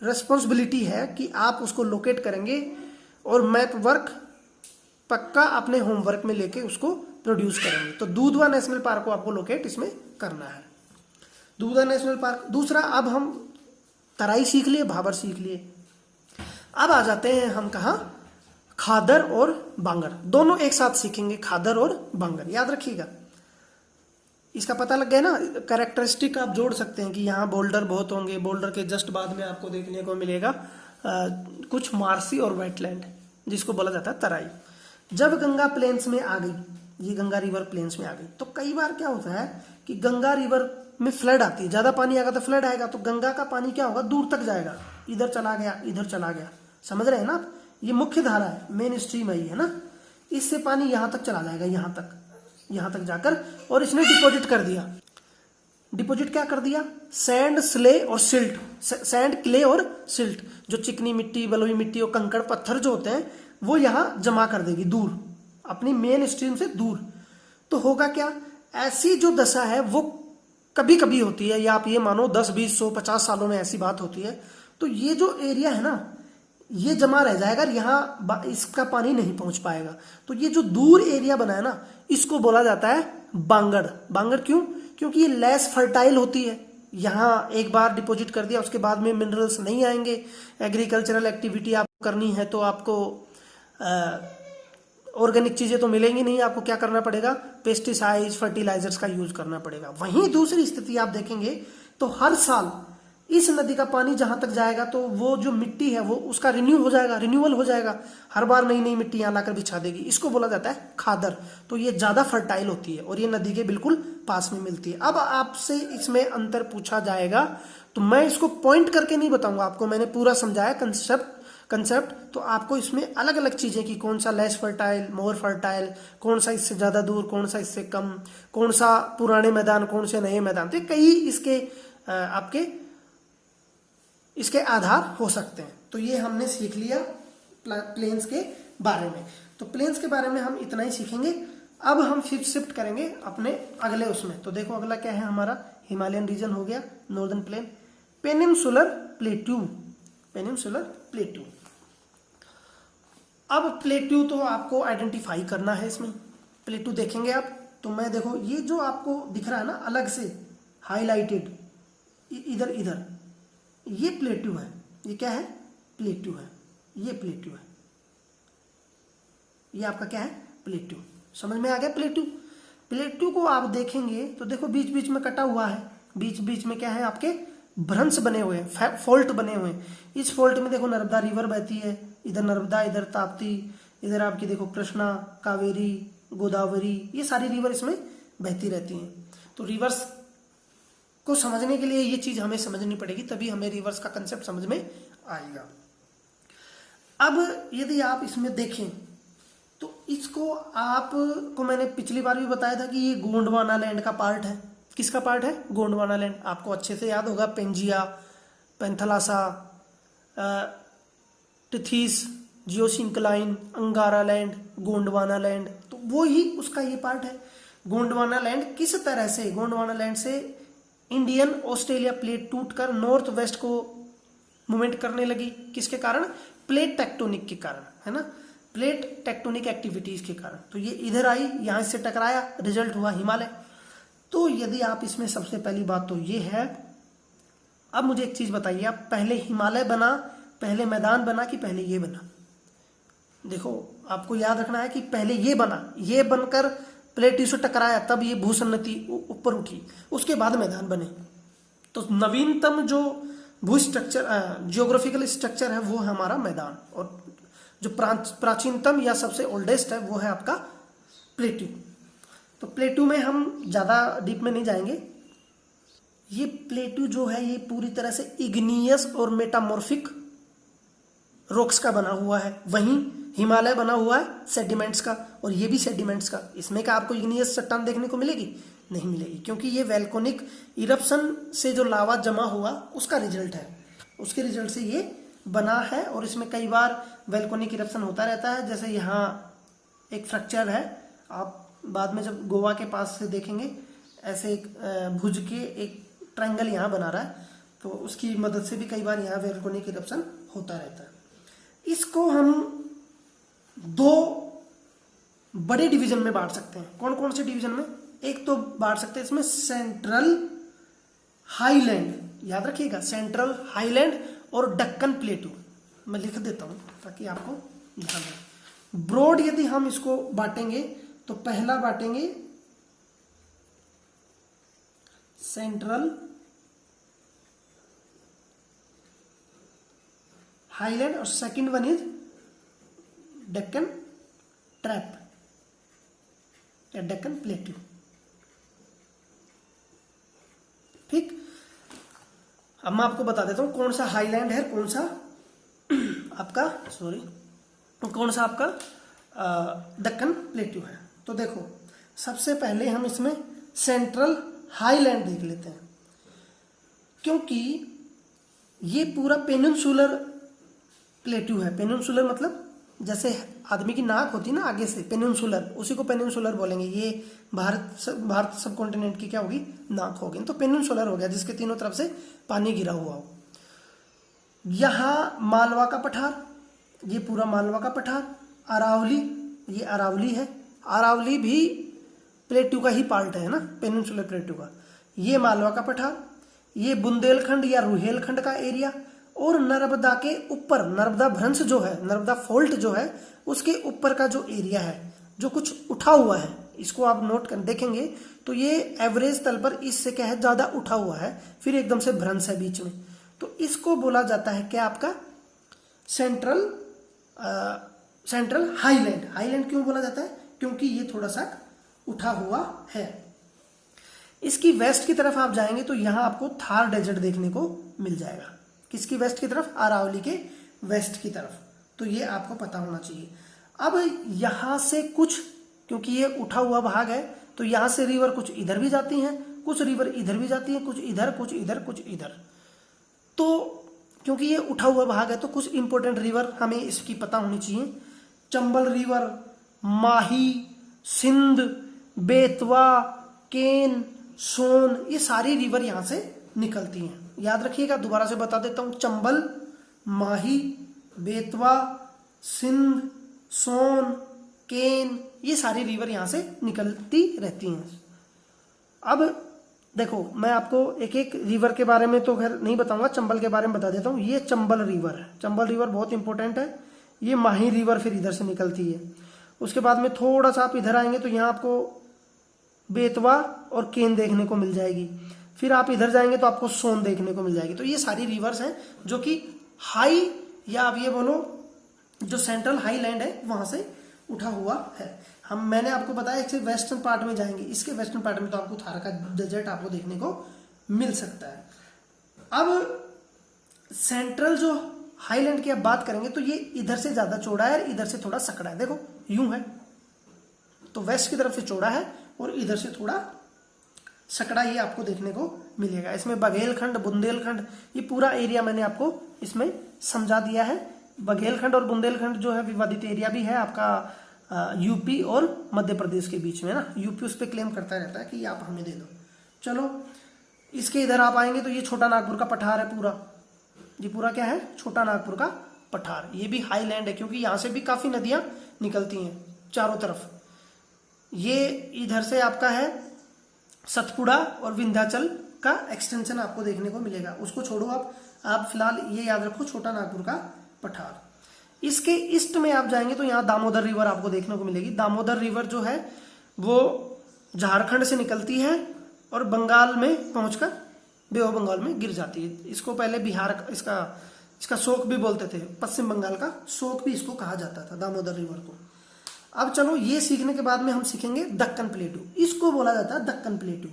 रेस्पॉन्सिबिलिटी है कि आप उसको लोकेट करेंगे और मैप वर्क पक्का अपने होमवर्क में लेके उसको प्रोड्यूस करेंगे। तो दूधवा नेशनल पार्क को आपको लोकेट इसमें करना है, दूधवा नेशनल पार्क। दूसरा, अब हम तराई सीख लिए, भाबर सीख लिए, अब आ जाते हैं हम कहाँ? खादर और बांगर। दोनों एक साथ सीखेंगे, खादर और बांगर। याद रखिएगा, इसका पता लग गया ना। कैरेक्टरिस्टिक आप जोड़ सकते हैं कि यहाँ बोल्डर बहुत होंगे, बोल्डर के जस्ट बाद में आपको देखने को मिलेगा कुछ मार्सी और वेटलैंड, जिसको बोला जाता है तराई। जब गंगा प्लेन्स में आ गई, ये गंगा रिवर प्लेन्स में आ गई, तो कई बार क्या होता है कि गंगा रिवर में फ्लड आती है, ज्यादा पानी आएगा तो फ्लड आएगा, तो गंगा का पानी क्या होगा? दूर तक जाएगा, इधर चला गया, इधर चला गया। समझ रहे हैं ना? ये मुख्य धारा है, मेन स्ट्रीम है ये, है ना। इससे पानी यहां तक चला जाएगा, यहां तक जाकर, और इसने डिपॉजिट कर दिया। डिपॉजिट क्या कर दिया? सैंड, स्ले और सिल्ट, सैंड, क्ले और सिल्ट, जो चिकनी मिट्टी, बलुई मिट्टी और कंकड़ पत्थर जो होते हैं, वो यहां जमा कर देगी दूर, अपनी मेन स्ट्रीम से दूर। तो होगा क्या? ऐसी जो दशा है वो कभी कभी होती है, या आप ये मानो 10, 20, 100, 50 सालों में ऐसी बात होती है। तो ये जो एरिया है ना, ये जमा रह जाएगा, यहाँ इसका पानी नहीं पहुंच पाएगा। तो ये जो दूर एरिया बना है ना, इसको बोला जाता है बांगड़। बांगड़ क्यों? क्योंकि ये लेस फर्टाइल होती है। यहाँ एक बार डिपॉजिट कर दिया, उसके बाद में मिनरल्स नहीं आएंगे। एग्रीकल्चरल एक्टिविटी आप करनी है तो आपको ऑर्गेनिक चीजें तो मिलेंगी नहीं, आपको क्या करना पड़ेगा? पेस्टिसाइड्स, फर्टिलाइजर्स का यूज करना पड़ेगा। वहीं दूसरी स्थिति आप देखेंगे तो हर साल इस नदी का पानी जहां तक जाएगा तो वो जो मिट्टी है वो उसका रिन्यूअल हो जाएगा। हर बार नई नई मिट्टी यहां लाकर बिछा देगी। इसको बोला जाता है खादर। तो ये ज्यादा फर्टाइल होती है और ये नदी के बिल्कुल पास में मिलती है। अब आपसे इसमें अंतर पूछा जाएगा तो मैं इसको पॉइंट करके नहीं बताऊंगा आपको, मैंने पूरा समझाया कंसेप्ट। तो आपको इसमें अलग अलग चीजें की कौन सा लेस फर्टाइल, मोर फर्टाइल, कौन सा इससे ज्यादा दूर, कौन सा इससे कम, कौन सा पुराने मैदान, कौन से नए मैदान, तो कई इसके आपके इसके आधार हो सकते हैं। तो ये हमने सीख लिया प्लेन्स के बारे में। तो प्लेन्स के बारे में हम इतना ही सीखेंगे। अब हम फिर शिफ्ट करेंगे अपने अगले उसमें। तो देखो अगला क्या है हमारा, हिमालयन रीजन हो गया, northern plain, peninsular plateau, peninsular plateau. अब प्लेट्यू तो आपको आइडेंटिफाई करना है। इसमें प्लेट्यू देखेंगे आप तो मैं देखो ये जो आपको दिख रहा है ना अलग से हाईलाइटेड इधर इधर, ये प्लेट्यू है। ये क्या है? प्लेट्यू है। ये प्लेट्यू है, ये आपका क्या है? प्लेट्यू। समझ में आ गया? प्लेट्यू को आप देखेंगे तो देखो बीच बीच में कटा हुआ है, बीच बीच में क्या है आपके भ्रंश बने हुए हैं, फॉल्ट बने हुए हैं। इस फॉल्ट में देखो नर्मदा रिवर बहती है, इधर नर्मदा, इधर ताप्ती, इधर आपकी देखो कृष्णा, कावेरी, गोदावरी, ये सारी रिवर इसमें बहती रहती हैं। तो रिवर्स को समझने के लिए ये चीज हमें समझनी पड़ेगी, तभी हमें रिवर्स का कंसेप्ट समझ में आएगा। अब यदि आप इसमें देखें तो इसको आपको मैंने पिछली बार भी बताया था कि ये गोंडवाना लैंड का पार्ट है। किसका पार्ट है? गोंडवाना लैंड। आपको अच्छे से याद होगा, Pangaea, Panthalassa, Tethys, geosyncline, Angara land, Gondwana land, तो वो ही उसका ये पार्ट है। गोंडवाना लैंड किस तरह से, गोंडवाना लैंड से इंडियन ऑस्ट्रेलिया प्लेट टूटकर नॉर्थ वेस्ट को मूवमेंट करने लगी। किसके कारण? प्लेट टेक्टोनिक के कारण, है ना, प्लेट टेक्टोनिक एक्टिविटीज के कारण। तो ये इधर आई, यहां से टकराया, रिजल्ट हुआ हिमालय। तो यदि आप इसमें सबसे पहली बात तो ये है, अब मुझे एक चीज बताइए, आप पहले हिमालय बना, पहले मैदान बना कि पहले ये बना? देखो, आपको याद रखना है कि पहले ये बना, ये बनकर प्लेटियों से टकराया, तब ये भूसन्नति ऊपर उठी, उसके बाद मैदान बने। तो नवीनतम जो भू स्ट्रक्चर, जियोग्राफिकल स्ट्रक्चर है वो है हमारा मैदान, और जो प्राचीनतम या सबसे ओल्डेस्ट है वो है आपका प्लेट्यू। तो प्लेट्यू में हम ज्यादा डीप में नहीं जाएंगे। ये प्लेट्यू जो है ये पूरी तरह से इग्नियस और मेटामॉर्फिक रॉक्स का बना हुआ है। वहीं हिमालय बना हुआ है सेडिमेंट्स का, और ये भी सेडिमेंट्स का। इसमें क्या आपको इग्नियस चट्टान देखने को मिलेगी? नहीं मिलेगी, क्योंकि ये वैल्कोनिक इरप्शन से जो लावा जमा हुआ उसका रिजल्ट है, उसके रिजल्ट से ये बना है। और इसमें कई बार वैल्कोनिक इरप्शन होता रहता है। जैसे यहाँ एक फ्रैक्चर है, आप बाद में जब गोवा के पास से देखेंगे, ऐसे एक भुज के एक ट्रायंगल यहाँ बना रहा है, तो उसकी मदद से भी कई बार यहाँ वैल्कोनिक इरप्शन होता रहता है। इसको हम दो बड़े डिवीजन में बांट सकते हैं। कौन कौन से डिवीजन में? एक तो बांट सकते हैं इसमें सेंट्रल हाईलैंड, याद रखिएगा, सेंट्रल हाईलैंड और डक्कन प्लेटू। मैं लिख देता हूं ताकि आपको ध्यान रहे। ब्रॉड यदि हम इसको बांटेंगे तो पहला बांटेंगे सेंट्रल हाईलैंड और second one is Deccan trap या डेक्कन प्लेट्यू। ठीक, अब मैं आपको बता देता हूं कौन सा हाईलैंड है, कौन सा आपका कौन सा आपका डेक्कन प्लेट्यू है। तो देखो, सबसे पहले हम इसमें सेंट्रल हाईलैंड देख लेते हैं, क्योंकि ये पूरा पेनिनसुलर प्लेट्यू है। पेनिनसुलर मतलब जैसे आदमी की नाक होती है ना आगे से, पेनिनसुलर, उसी को पेनिनसुलर बोलेंगे। ये भारत सब कॉन्टिनेंट की क्या होगी? नाक होगी। तो पेनिनसुलर हो गया, जिसके तीनों तरफ से पानी गिरा हुआ हो। यहाँ मालवा का पठार, ये पूरा मालवा का पठार। अरावली, ये अरावली है, अरावली भी प्लेट्यू का ही पार्ट है ना, पेनिनसुलर प्लेट्यू का। ये मालवा का पठार, ये बुंदेलखंड या रुहेलखंड का एरिया, और नर्मदा के ऊपर, नर्मदा भ्रंश जो है, नर्मदा फोल्ट जो है, उसके ऊपर का जो एरिया है, जो कुछ उठा हुआ है, इसको आप नोट कर देखेंगे तो ये एवरेज तल पर इससे क्या है, ज्यादा उठा हुआ है, फिर एकदम से भ्रंश है बीच में। तो इसको बोला जाता है क्या? आपका सेंट्रल हाईलैंड। हाईलैंड क्यों बोला जाता है? क्योंकि ये थोड़ा सा उठा हुआ है। इसकी वेस्ट की तरफ आप जाएंगे तो यहां आपको थार डेजर्ट देखने को मिल जाएगा। किसकी वेस्ट की तरफ? अरावली के वेस्ट की तरफ। तो ये आपको पता होना चाहिए। अब यहां से कुछ, क्योंकि ये उठा हुआ भाग है, तो यहां से रिवर कुछ इधर भी जाती हैं, कुछ रिवर इधर भी जाती हैं, कुछ इधर, कुछ इधर, कुछ इधर। तो क्योंकि ये उठा हुआ भाग है तो कुछ इंपॉर्टेंट रिवर हमें इसकी पता होनी चाहिए। चंबल रिवर, माही, सिंध, बेतवा, केन, सोन, ये सारी रिवर यहां से निकलती हैं। याद रखिएगा, दोबारा से बता देता हूं, चंबल, माही, बेतवा, सिंध, सोन, केन, ये सारी रिवर यहां से निकलती रहती हैं। अब देखो, मैं आपको एक एक रिवर के बारे में तो खैर नहीं बताऊंगा, चंबल के बारे में बता देता हूं। ये चंबल रिवर है, चंबल रिवर बहुत इंपॉर्टेंट है। ये माही रिवर फिर इधर से निकलती है। उसके बाद में थोड़ा सा आप इधर आएंगे तो यहाँ आपको बेतवा और केन देखने को मिल जाएगी। फिर आप इधर जाएंगे तो आपको सोन देखने को मिल जाएगी। तो ये सारी रिवर्स हैं जो कि हाई, या आप ये बोलो जो सेंट्रल हाईलैंड है वहां से उठा हुआ है। मैंने आपको बताया इसके वेस्टर्न पार्ट में जाएंगे, इसके वेस्टर्न पार्ट में तो आपको थार का डेजर्ट आपको देखने को मिल सकता है। अब सेंट्रल जो हाईलैंड की आप बात करेंगे तो ये इधर से ज्यादा चौड़ा है और इधर से थोड़ा सकड़ा है। देखो यूं है, तो वेस्ट की तरफ से चौड़ा है और इधर से थोड़ा सकड़ा ये आपको देखने को मिलेगा। इसमें बघेलखंड, बुंदेलखंड, ये पूरा एरिया मैंने आपको इसमें समझा दिया है। बघेलखंड और बुंदेलखंड जो है विवादित एरिया भी है आपका यूपी और मध्य प्रदेश के बीच में ना। यूपी उस पर क्लेम करता रहता है कि ये आप हमें दे दो। चलो इसके इधर आप आएंगे तो ये छोटा नागपुर का पठार है पूरा, ये पूरा क्या है, छोटा नागपुर का पठार। ये भी हाईलैंड है क्योंकि यहाँ से भी काफी नदियां निकलती हैं चारों तरफ। ये इधर से आपका है सतपुड़ा और विंध्याचल का एक्सटेंशन आपको देखने को मिलेगा। उसको छोड़ो आप फिलहाल ये याद रखो छोटा नागपुर का पठार। इसके ईस्ट में आप जाएंगे तो यहाँ दामोदर रिवर आपको देखने को मिलेगी। दामोदर रिवर जो है वो झारखंड से निकलती है और बंगाल में पहुंचकर बे ऑफ बंगाल में गिर जाती है। इसको पहले बिहार इसका शोक भी बोलते थे, पश्चिम बंगाल का शोक भी इसको कहा जाता था, दामोदर रिवर को। अब चलो ये सीखने के बाद में हम सीखेंगे दक्कन प्लेटू। इसको बोला जाता है दक्कन प्लेटू।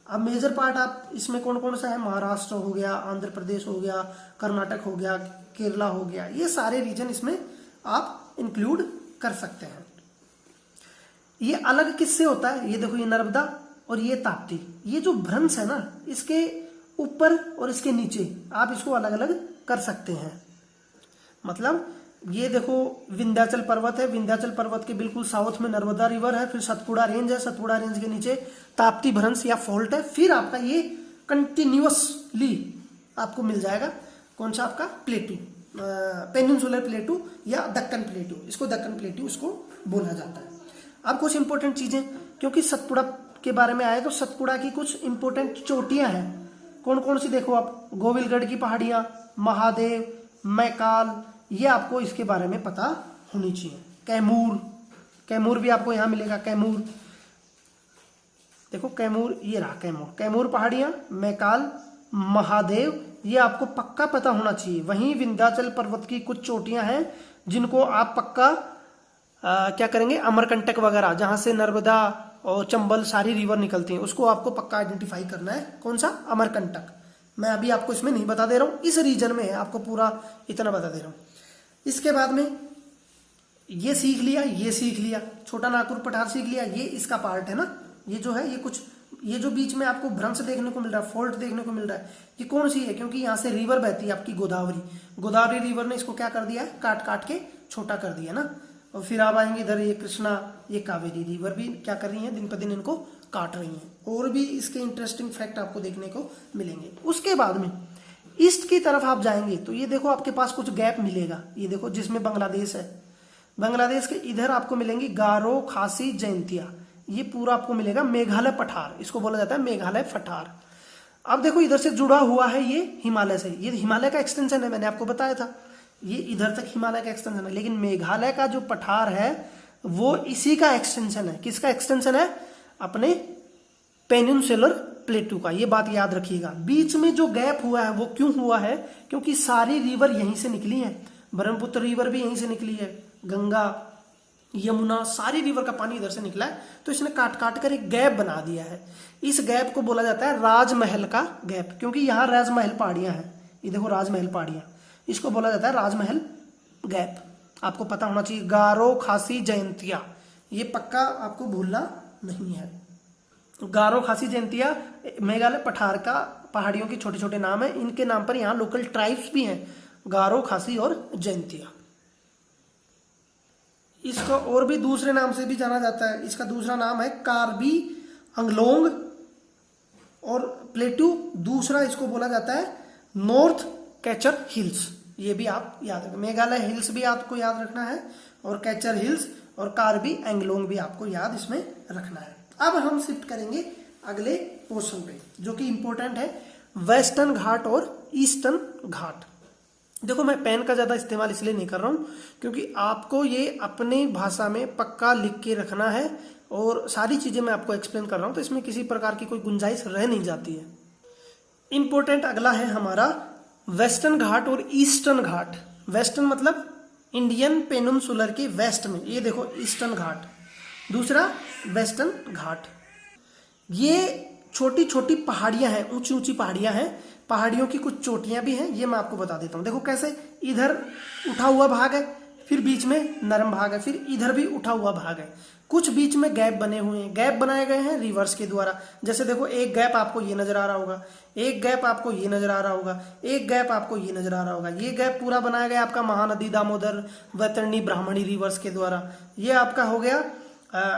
अब मेजर पार्ट आप इसमें कौन कौन सा है, महाराष्ट्र हो गया, आंध्र प्रदेश हो गया, कर्नाटक हो गया, केरला हो गया, ये सारे रीजन इसमें आप इंक्लूड कर सकते हैं। ये अलग किससे होता है, ये देखो ये नर्मदा और ये ताप्ती, ये जो भ्रंश है ना, इसके ऊपर और इसके नीचे आप इसको अलग अलग कर सकते हैं। मतलब ये देखो विंध्याचल पर्वत है, विंध्याचल पर्वत के बिल्कुल साउथ में नर्मदा रिवर है, फिर सतपुड़ा रेंज है, सतपुड़ा रेंज के नीचे ताप्ती भ्रंश या फॉल्ट है, फिर आपका ये कंटिन्यूअसली आपको मिल जाएगा कौन सा आपका प्लेटू, पेनिनसुलर प्लेटू या दक्कन प्लेटू। इसको दक्कन प्लेटू इसको बोला जाता है। अब कुछ इंपॉर्टेंट चीजें, क्योंकि सतपुड़ा के बारे में आए तो सतपुड़ा की कुछ इंपॉर्टेंट चोटियां हैं। कौन कौन सी देखो आप, गोविलगढ़ की पहाड़ियां, महादेव, मैकाल, ये आपको इसके बारे में पता होनी चाहिए। कैमूर भी आपको यहां मिलेगा। कैमूर देखो, कैमूर ये रहा, कैमूर पहाड़ियां, मैकाल, महादेव, ये आपको पक्का पता होना चाहिए। वहीं विंध्याचल पर्वत की कुछ चोटियां हैं जिनको आप पक्का क्या करेंगे, अमरकंटक वगैरह, जहां से नर्मदा और चंबल सारी रिवर निकलती हैं, उसको आपको पक्का आइडेंटिफाई करना है। कौन सा, अमरकंटक। मैं अभी आपको इसमें नहीं बता दे रहा हूं, इस रीजन में है, आपको पूरा इतना बता दे रहा हूं। इसके बाद में ये सीख लिया, ये सीख लिया, छोटा नागपुर पठार सीख लिया, ये इसका पार्ट है ना। ये जो है ये कुछ, ये जो बीच में आपको भ्रंश देखने को मिल रहा है, फॉल्ट देखने को मिल रहा है, ये कौन सी है, क्योंकि यहाँ से रिवर बहती है आपकी गोदावरी। गोदावरी रिवर ने इसको क्या कर दिया है, काट काट के छोटा कर दिया ना। और फिर आप आएंगे इधर, ये कृष्णा, ये कावेरी रिवर भी क्या कर रही है, दिन पर दिन इनको काट रही है। और भी इसके इंटरेस्टिंग फैक्ट आपको देखने को मिलेंगे। उसके बाद में ईस्ट की तरफ आप जाएंगे तो ये देखो आपके पास कुछ गैप मिलेगा। ये देखो जिसमें बांग्लादेश है, बांग्लादेश के इधर आपको मिलेंगी गारो, खासी, जैंतिया, ये पूरा आपको मिलेगा मेघालय पठार, इसको बोला जाता है मेघालय पठार। अब देखो इधर से जुड़ा हुआ है ये हिमालय से, ये हिमालय का एक्सटेंशन है, मैंने आपको बताया था, ये इधर तक हिमालय का एक्सटेंशन है। लेकिन मेघालय का जो पठार है वो इसी का एक्सटेंशन है। किसका एक्सटेंशन है, अपने पेनिनसुलर प्लेटू का। ये बात याद रखिएगा। बीच में जो गैप हुआ है वो क्यों हुआ है, क्योंकि सारी रिवर यहीं से निकली है। ब्रह्मपुत्र रिवर भी यहीं से निकली है, गंगा, यमुना, सारी रिवर का पानी इधर से निकला है। तो इसने काट काट कर एक गैप बना दिया है। इस गैप को बोला जाता है राजमहल का गैप, क्योंकि यहाँ राजमहल पहाड़ियां हैं। ये देखो राजमहल पहाड़ियां, इसको बोला जाता है राजमहल गैप। आपको पता होना चाहिए। गारो, खासी, जयंतिया, ये पक्का आपको भूलना नहीं है। गारो, खासी, जयंतिया मेघालय पठार का पहाड़ियों के छोटे छोटे नाम है। इनके नाम पर यहाँ लोकल ट्राइब्स भी हैं, गारो, खासी और जयंतिया। इसको और भी दूसरे नाम से भी जाना जाता है। इसका दूसरा नाम है कार्बी अंगलोंग और प्लेटू। दूसरा इसको बोला जाता है नॉर्थ कैचर हिल्स। ये भी आप याद रखें, मेघालय हिल्स भी आपको याद रखना है और कैचर हिल्स और कार्बी एंगलोंग भी आपको याद इसमें रखना है। अब हम शिफ्ट करेंगे अगले पोर्शन पे, जो कि इंपॉर्टेंट है, वेस्टर्न घाट और ईस्टर्न घाट। देखो मैं पेन का ज्यादा इस्तेमाल इसलिए नहीं कर रहा हूं क्योंकि आपको ये अपनी भाषा में पक्का लिख के रखना है और सारी चीजें मैं आपको एक्सप्लेन कर रहा हूं, तो इसमें किसी प्रकार की कोई गुंजाइश रह नहीं जाती है। इंपॉर्टेंट अगला है हमारा वेस्टर्न घाट और ईस्टर्न घाट। वेस्टर्न मतलब इंडियन पेनिनसुलर के वेस्ट में, ये देखो ईस्टर्न घाट। दूसरा वेस्टर्न घाट, ये छोटी छोटी पहाड़ियां हैं, ऊंची ऊंची पहाड़ियां हैं, पहाड़ियों की कुछ चोटियां भी हैं। ये मैं आपको बता देता हूं। देखो कैसे, इधर उठा हुआ भाग है, फिर बीच में नरम भाग है, फिर इधर भी उठा हुआ भाग है, कुछ बीच में गैप बने हुए हैं, गैप बनाए गए हैं रिवर्स के द्वारा। जैसे देखो एक गैप आपको ये नजर आ रहा होगा, एक गैप आपको ये नजर आ रहा होगा, एक गैप आपको ये नजर आ रहा होगा। ये गैप पूरा बनाया गया आपका महानदी, दामोदर, वैतरणी, ब्राह्मणी रिवर्स के द्वारा। ये आपका हो गया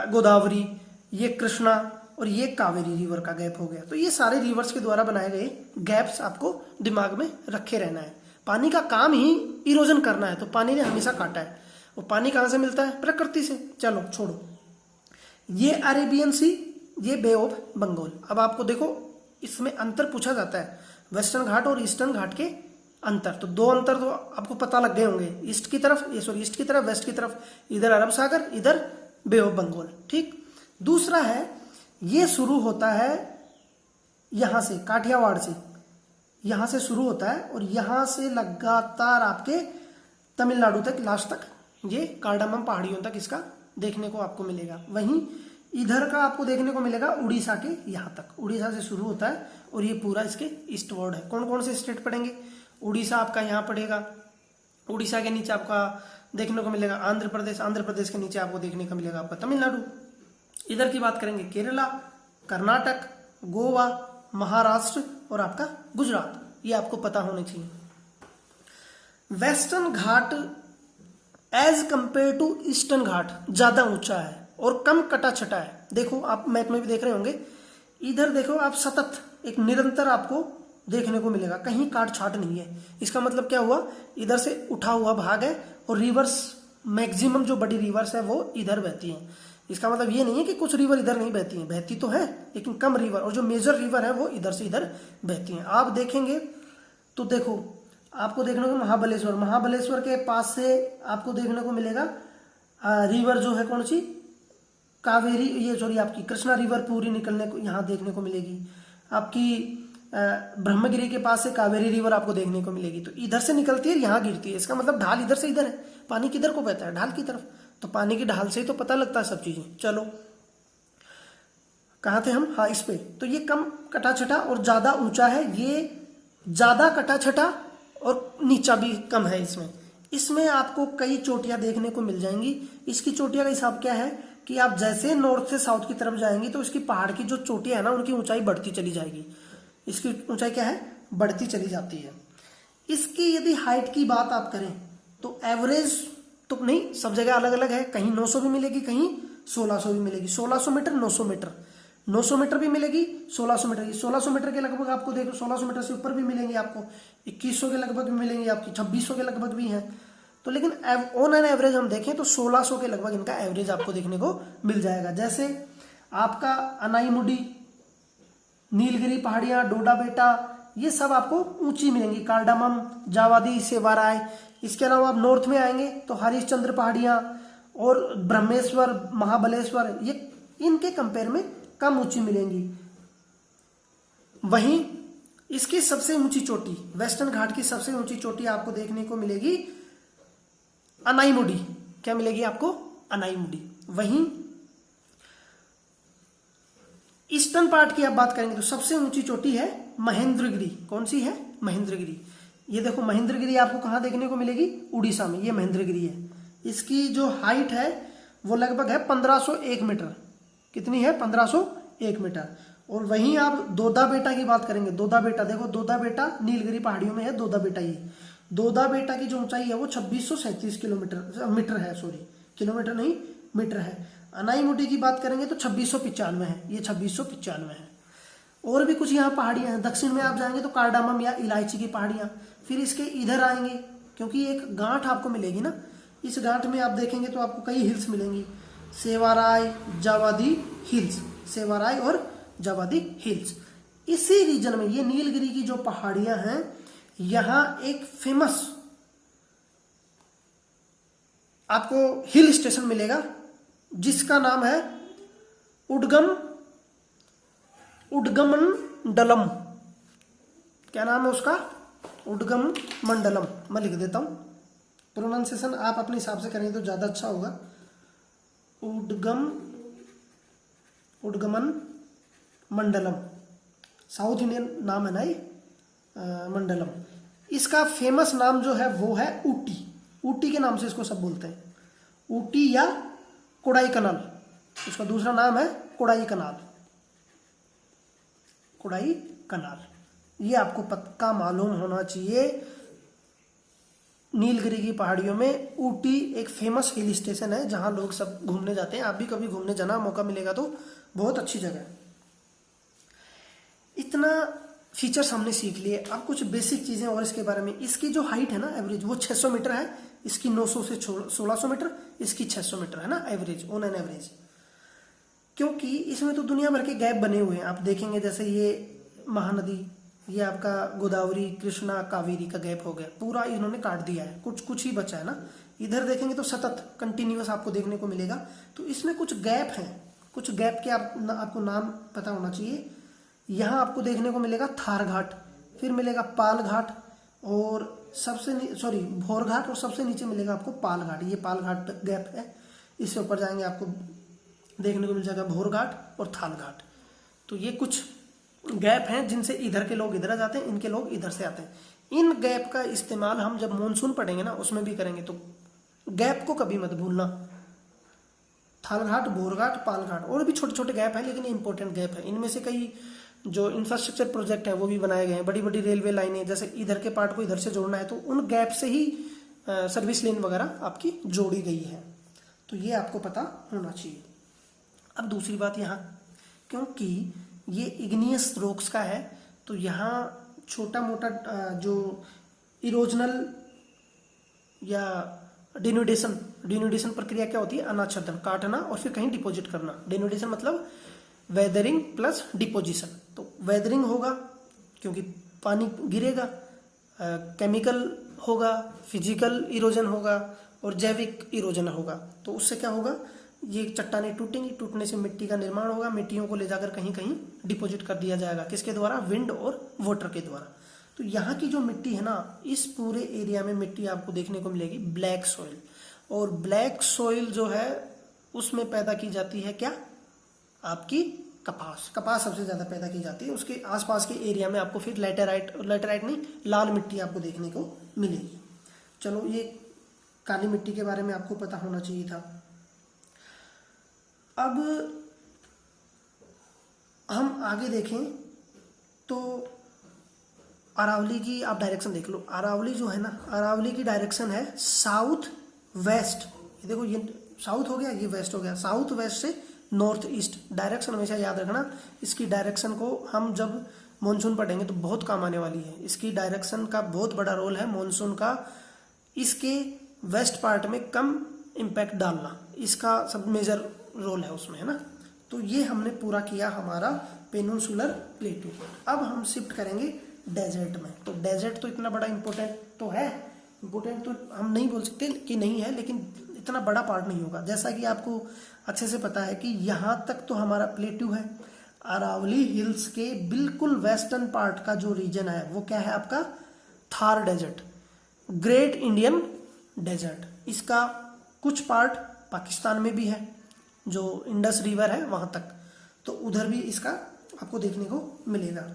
गोदावरी, ये कृष्णा और ये कावेरी रिवर का गैप हो गया। तो ये सारे रिवर्स के द्वारा बनाए गए गैप्स आपको दिमाग में रखे रहना है। पानी का काम ही इरोजन करना है, तो पानी ने हमेशा काटा है। वो पानी कहाँ से मिलता है? प्रकृति से। चलो छोड़ो, ये अरेबियन सी, ये बे ऑफ बंगाल। अब आपको देखो इसमें अंतर पूछा जाता है, वेस्टर्न घाट और ईस्टर्न घाट के अंतर। तो दो अंतर तो आपको पता लग गए होंगे, ईस्ट की तरफ, ये सॉरी ईस्ट की तरफ, वेस्ट की तरफ, इधर अरब सागर, इधर बे ऑफ बंगाल। ठीक। दूसरा है, ये शुरू होता है यहां से, काठियावाड़ से, यहां से शुरू होता है और यहां से लगातार आपके तमिलनाडु तक, लास्ट तक, ये कार्डामम पहाड़ियों तक इसका देखने को आपको मिलेगा। वहीं इधर का आपको देखने को मिलेगा उड़ीसा के यहां तक, उड़ीसा से शुरू होता है और ये पूरा इसके ईस्टवर्ड है। कौन कौन से स्टेट पड़ेंगे? उड़ीसा आपका यहाँ पड़ेगा, उड़ीसा के नीचे आपका देखने को मिलेगा आंध्र प्रदेश, आंध्र प्रदेश के नीचे आपको देखने को मिलेगा आपका तमिलनाडु। इधर की बात करेंगे केरला, कर्नाटक, गोवा, महाराष्ट्र और आपका गुजरात। ये आपको पता होने चाहिए। Western Ghat as compare to eastern Ghat ज्यादा ऊंचा है और कम कटा छटा है। देखो आप मैप में भी देख रहे होंगे, इधर देखो आप, सतत एक निरंतर आपको देखने को मिलेगा, कहीं काट छाट नहीं है। इसका मतलब क्या हुआ? इधर से उठा हुआ भाग है और रिवर्स, मैक्सिमम जो बड़ी रिवर्स है वो इधर बहती है। इसका मतलब ये नहीं है कि कुछ रिवर इधर नहीं बहती हैं, बहती तो है लेकिन कम रिवर, और जो मेजर रिवर है वो इधर से इधर बहती हैं। आप देखेंगे तो देखो आपको देखने को महाबलेश्वर, महाबलेश्वर के पास से आपको देखने को मिलेगा रिवर जो है कौन सी, कावेरी, ये सॉरी आपकी कृष्णा रिवर पूरी निकलने को यहाँ देखने को मिलेगी। आपकी ब्रह्मगिरी के पास से कावेरी रिवर आपको देखने को मिलेगी। तो इधर से निकलती है, यहाँ गिरती है। इसका मतलब ढाल इधर से इधर है, पानी किधर को बहता है? ढाल की तरफ। तो पानी की ढाल से ही तो पता लगता है सब चीजें। चलो कहाँ थे हम? हाँ, इस पे। तो ये कम कटा छटा और ज्यादा ऊंचा है, ये ज्यादा कटा छटा और नीचा भी कम है इसमें। इसमें आपको कई चोटियां देखने को मिल जाएंगी। इसकी चोटियां का हिसाब क्या है कि आप जैसे नॉर्थ से साउथ की तरफ जाएंगे तो इसकी पहाड़ की जो चोटियां है ना, उनकी ऊंचाई बढ़ती चली जाएगी। इसकी ऊंचाई क्या है? बढ़ती चली जाती है। इसकी यदि हाइट की बात आप करें तो एवरेज तो नहीं, सब जगह अलग अलग है। कहीं 900 भी मिलेगी, कहीं 1600 भी मिलेगी। 1600 मीटर, 900 मीटर, 900 मीटर भी मिलेगी, 1600 मीटर की, 1600 मीटर के लगभग आपको देखो, 1600 मीटर से ऊपर भी मिलेंगे आपको, 2100 के लगभग भी मिलेंगे आपकी, 2600 के लगभग भी हैं। तो लेकिन ऑन एन एवरेज हम देखें तो 1600 के लगभग इनका एवरेज आपको देखने को मिल जाएगा। जैसे आपका अनाईमुडी, नीलगिरी पहाड़ियां, डोडा बेटा, ये सब आपको ऊंची मिलेंगी। कार्डामम, जावादी, सेवाराय। इसके अलावा आप नॉर्थ में आएंगे तो हरिश्चंद्र पहाड़ियां और ब्रह्मेश्वर, महाबलेश्वर, ये इनके कंपेयर में कम ऊंची मिलेंगी। वहीं इसकी सबसे ऊंची चोटी, वेस्टर्न घाट की सबसे ऊंची चोटी आपको देखने को मिलेगी अनाईमुडी। क्या मिलेगी आपको? अनाईमुडी। वहीं ईस्टर्न पार्ट की आप बात करेंगे तो सबसे ऊंची चोटी है महेंद्रगिरी। कौन सी है? महेंद्रगिरी। ये देखो महेंद्रगिरी आपको कहाँ देखने को मिलेगी? उड़ीसा में। ये महेंद्रगिरी है। इसकी जो हाइट है वो लगभग है 1501 मीटर। कितनी है? 1501 मीटर। और वहीं आप दोदा बेटा की बात करेंगे, दोदा बेटा, देखो दोदा बेटा नीलगिरी पहाड़ियों में है दोदा बेटा। ये दोदा बेटा की जो ऊंचाई है वो 2637 किलोमीटर, मीटर है, सॉरी किलोमीटर नहीं, मीटर है। अनाईमुडी की बात करेंगे तो 2695 है, ये 2695 है। और भी कुछ यहाँ पहाड़ियां हैं। दक्षिण में आप जाएंगे तो कार्डामम या इलायची की पहाड़ियां। फिर इसके इधर आएंगे, क्योंकि एक गांठ आपको मिलेगी ना, इस गांठ में आप देखेंगे तो आपको कई हिल्स मिलेंगी, सेवाराय, जावादी हिल्स, सेवाराय और जावादी हिल्स। इसी रीजन में ये नीलगिरी की जो पहाड़ियां हैं, यहां एक फेमस आपको हिल स्टेशन मिलेगा जिसका नाम है उडगमंडलम। क्या नाम है उसका? उडगमंडलम। मैं लिख देता हूं, प्रोनाउंसिएशन आप अपने हिसाब से करेंगे तो ज्यादा अच्छा होगा। उडगमन मंडलम, साउथ इंडियन नाम है ना ये, मंडलम। इसका फेमस नाम जो है वो है ऊटी। ऊटी के नाम से इसको सब बोलते हैं, ऊटी या कोडाई कनाल, इसका दूसरा नाम है कोडाई कनाल, कोडाई कनाल। ये आपको पक्का मालूम होना चाहिए। नीलगिरी की पहाड़ियों में ऊटी एक फेमस हिल स्टेशन है जहां लोग सब घूमने जाते हैं। आप भी कभी घूमने जाना, मौका मिलेगा तो, बहुत अच्छी जगह है। इतना फीचर्स हमने सीख लिए। अब कुछ बेसिक चीजें और इसके बारे में। इसकी जो हाइट है ना एवरेज, वो 600 मीटर है। इसकी 900 से 1600 मीटर, इसकी 600 मीटर है ना एवरेज, ऑन एन एवरेज। क्योंकि इसमें तो दुनिया भर के गैप बने हुए हैं। आप देखेंगे जैसे ये महानदी, ये आपका गोदावरी, कृष्णा, कावेरी का गैप हो गया, पूरा इन्होंने काट दिया है, कुछ कुछ ही बचा है ना। इधर देखेंगे तो सतत कंटिन्यूअस आपको देखने को मिलेगा। तो इसमें कुछ गैप हैं, कुछ गैप के आपको नाम पता होना चाहिए। यहाँ आपको देखने को मिलेगा थार घाट, फिर मिलेगा पाल घाट, और भोर घाट, और सबसे नीचे मिलेगा आपको पाल घाट। ये पाल घाट गैप है। इससे ऊपर जाएंगे आपको देखने को मिल जाएगा भोर घाट और थाल घाट। तो ये कुछ गैप हैं जिनसे इधर के लोग इधर आ जाते हैं, इनके लोग इधर से आते हैं। इन गैप का इस्तेमाल हम जब मानसून पढ़ेंगे ना उसमें भी करेंगे, तो गैप को कभी मत भूलना। थाल घाट, भोर घाट, पाल घाट, और भी छोटे छोटे गैप हैं, लेकिन ये इंपॉर्टेंट गैप है। इनमें से कई जो इंफ्रास्ट्रक्चर प्रोजेक्ट है वो भी बनाए गए हैं। बड़ी बड़ी रेलवे लाइनें, जैसे इधर के पार्ट को इधर से जोड़ना है तो उन गैप से ही सर्विस लेन वगैरह आपकी जोड़ी गई है। तो ये आपको पता होना चाहिए। अब दूसरी बात, यहाँ क्योंकि ये इग्नियस रॉक्स का है, तो यहाँ छोटा मोटा जो इरोजनल या डिनुडेशन प्रक्रिया क्या होती है, अनाच्छादन, काटना और फिर कहीं डिपॉजिट करना। डिनुडेशन मतलब वेदरिंग प्लस डिपोजिशन। तो वेदरिंग होगा क्योंकि पानी गिरेगा, केमिकल होगा, फिजिकल इरोजन होगा, और जैविक इरोजन होगा। तो उससे क्या होगा, ये चट्टानें टूटेंगी, टूटने से मिट्टी का निर्माण होगा, मिट्टियों को ले जाकर कहीं कहीं डिपॉजिट कर दिया जाएगा। किसके द्वारा, विंड और वाटर के द्वारा। तो यहाँ की जो मिट्टी है ना, इस पूरे एरिया में मिट्टी आपको देखने को मिलेगी ब्लैक सॉइल। और ब्लैक सॉइल जो है उसमें पैदा की जाती है क्या, आपकी कपास सबसे ज्यादा पैदा की जाती है। उसके आसपास के एरिया में आपको फिर लेटेराइट नहीं, लाल मिट्टी आपको देखने को मिलेगी। चलो, ये काली मिट्टी के बारे में आपको पता होना चाहिए था। अब हम आगे देखें तो अरावली की आप डायरेक्शन देख लो। अरावली जो है ना, अरावली की डायरेक्शन है साउथ वेस्ट। ये देखो, ये साउथ हो गया, ये वेस्ट हो गया। साउथ वेस्ट से नॉर्थ ईस्ट डायरेक्शन हमेशा याद रखना। इसकी डायरेक्शन को हम जब मॉनसून पढ़ेंगे तो बहुत काम आने वाली है। इसकी डायरेक्शन का बहुत बड़ा रोल है मॉनसून का। इसके वेस्ट पार्ट में कम इम्पैक्ट डालना, इसका सब मेजर रोल है उसमें, है ना। तो ये हमने पूरा किया हमारा पेनिनसुलर प्लेटू। अब हम शिफ्ट करेंगे डेजर्ट में। तो डेजर्ट तो इतना बड़ा इंपॉर्टेंट तो है, इंपॉर्टेंट तो हम नहीं बोल सकते कि नहीं है, लेकिन इतना बड़ा पार्ट नहीं होगा। जैसा कि आपको अच्छे से पता है कि यहाँ तक तो हमारा प्लेटू है। अरावली हिल्स के बिल्कुल वेस्टर्न पार्ट का जो रीजन है वो क्या है आपका, Thar desert, great Indian desert. इसका कुछ पार्ट पाकिस्तान में भी है, जो इंडस रिवर है वहां तक, तो उधर भी इसका आपको देखने को मिलेगा।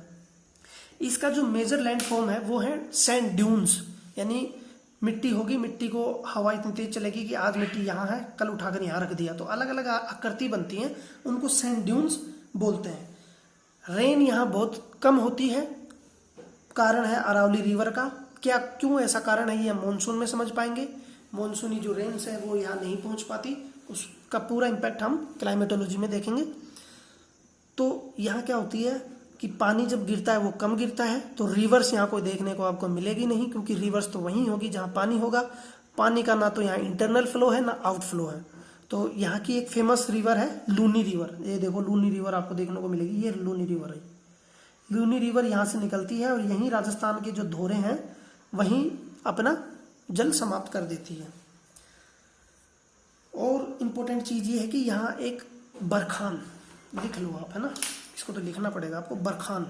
इसका जो मेजर लैंडफॉर्म है वो है सैंड ड्यून्स, यानी मिट्टी होगी, मिट्टी को हवा इतनी तेज चलेगी कि आज मिट्टी यहाँ है, कल उठाकर यहाँ रख दिया, तो अलग अलग आकृति बनती हैं, उनको सैंड ड्यून्स बोलते हैं। रेन यहाँ बहुत कम होती है, कारण है अरावली रिवर का। क्या, क्यों ऐसा कारण है ये हम मानसून में समझ पाएंगे। मानसूनी जो रेन्स है वो यहाँ नहीं पहुँच पाती, उसका पूरा इम्पैक्ट हम क्लाइमेटोलॉजी में देखेंगे। तो यहाँ क्या होती है कि पानी जब गिरता है वो कम गिरता है, तो रिवर्स यहाँ कोई देखने को आपको मिलेगी नहीं, क्योंकि रिवर्स तो वहीं होगी जहाँ पानी होगा। पानी का ना तो यहाँ इंटरनल फ्लो है ना आउट फ्लो है। तो यहाँ की एक फेमस रिवर है लूनी रिवर। ये देखो, लूनी रिवर आपको देखने को मिलेगी, ये लूनी रिवर है। लूनी रिवर यहाँ से निकलती है और यहीं राजस्थान के जो धोरे हैं वहीं अपना जल समाप्त कर देती है। और इम्पोर्टेंट चीज ये है कि यहाँ एक बरखान, लिख लो आप, है ना, इसको तो लिखना पड़ेगा आपको, बरखान।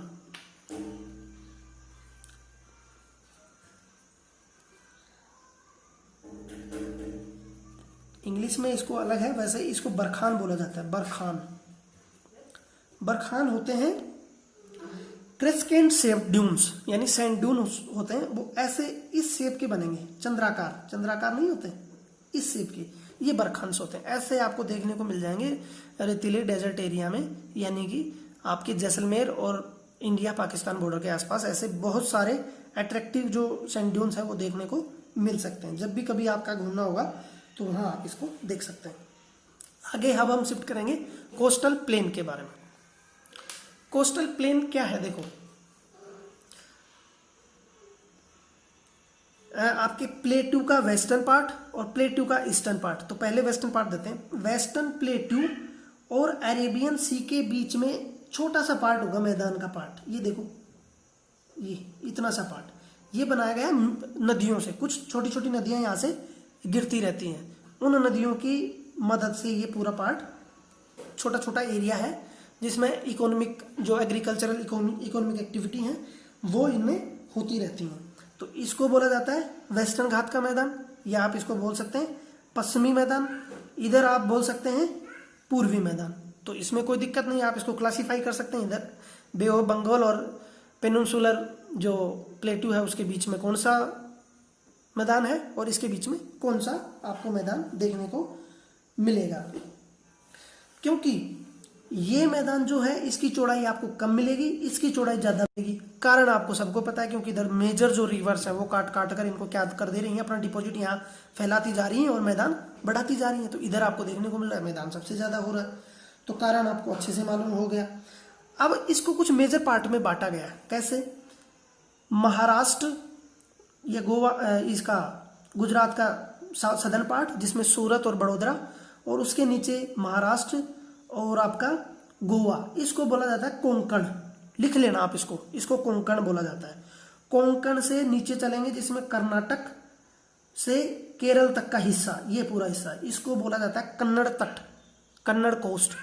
इंग्लिश में इसको अलग है, वैसे इसको बरखान बोला जाता है। बरखान, बरखान होते हैं क्रेस्केंट शेप ड्यून्स यानी सैंड ड्यून होते हैं, वो ऐसे इस शेप के बनेंगे, चंद्राकार, चंद्राकार नहीं होते, इस शेप के, ये बरखंस होते हैं। ऐसे आपको देखने को मिल जाएंगे रेतीले डेजर्ट एरिया में, यानी कि आपके जैसलमेर और इंडिया पाकिस्तान बॉर्डर के आसपास ऐसे बहुत सारे अट्रैक्टिव जो सैंड ड्यून्स है वो देखने को मिल सकते हैं। जब भी कभी आपका घूमना होगा तो वहाँ आप इसको देख सकते हैं। आगे अब हम शिफ्ट करेंगे कोस्टल प्लेन के बारे में। कोस्टल प्लेन क्या है, देखो आपके प्लेटू का वेस्टर्न पार्ट और प्लेटू का ईस्टर्न पार्ट। तो पहले वेस्टर्न पार्ट देते हैं। वेस्टर्न प्लेटू और अरेबियन सी के बीच में छोटा सा पार्ट होगा, मैदान का पार्ट, ये देखो, ये इतना सा पार्ट ये बनाया गया नदियों से। कुछ छोटी छोटी नदियां यहाँ से गिरती रहती हैं, उन नदियों की मदद से ये पूरा पार्ट छोटा छोटा एरिया है जिसमें इकोनॉमिक जो एग्रीकल्चरल इकोनॉमिक एक्टिविटी हैं वो इनमें होती रहती हैं। तो इसको बोला जाता है वेस्टर्न घाट का मैदान, या आप इसको बोल सकते हैं पश्चिमी मैदान, इधर आप बोल सकते हैं पूर्वी मैदान। तो इसमें कोई दिक्कत नहीं, आप इसको क्लासिफाई कर सकते हैं। इधर बे ऑफ बंगाल और पेनिनसुलर जो प्लेटू है उसके बीच में कौन सा मैदान है और इसके बीच में कौन सा आपको मैदान देखने को मिलेगा। क्योंकि ये मैदान जो है इसकी चौड़ाई आपको कम मिलेगी, इसकी चौड़ाई ज्यादा मिलेगी। कारण आपको सबको पता है, क्योंकि इधर मेजर जो रिवर्स है वो काट काट कर इनको क्या कर दे रही हैं, अपना डिपॉजिट यहाँ फैलाती जा रही हैं और मैदान बढ़ाती जा रही हैं। तो इधर आपको देखने को मिल रहा है मैदान सबसे ज्यादा हो रहा है, तो कारण आपको अच्छे से मालूम हो गया। अब इसको कुछ मेजर पार्ट में बांटा गया है। कैसे? महाराष्ट्र या गोवा, इसका गुजरात का सदर्न पार्ट जिसमें सूरत और बड़ोदरा, और उसके नीचे महाराष्ट्र और आपका गोवा, इसको बोला जाता है कोंकण। लिख लेना आप इसको कोंकण बोला जाता है। कोंकण से नीचे चलेंगे जिसमें कर्नाटक से केरल तक का हिस्सा, ये पूरा हिस्सा, इसको बोला जाता है कन्नड़ तट, कन्नड़ कोस्ट।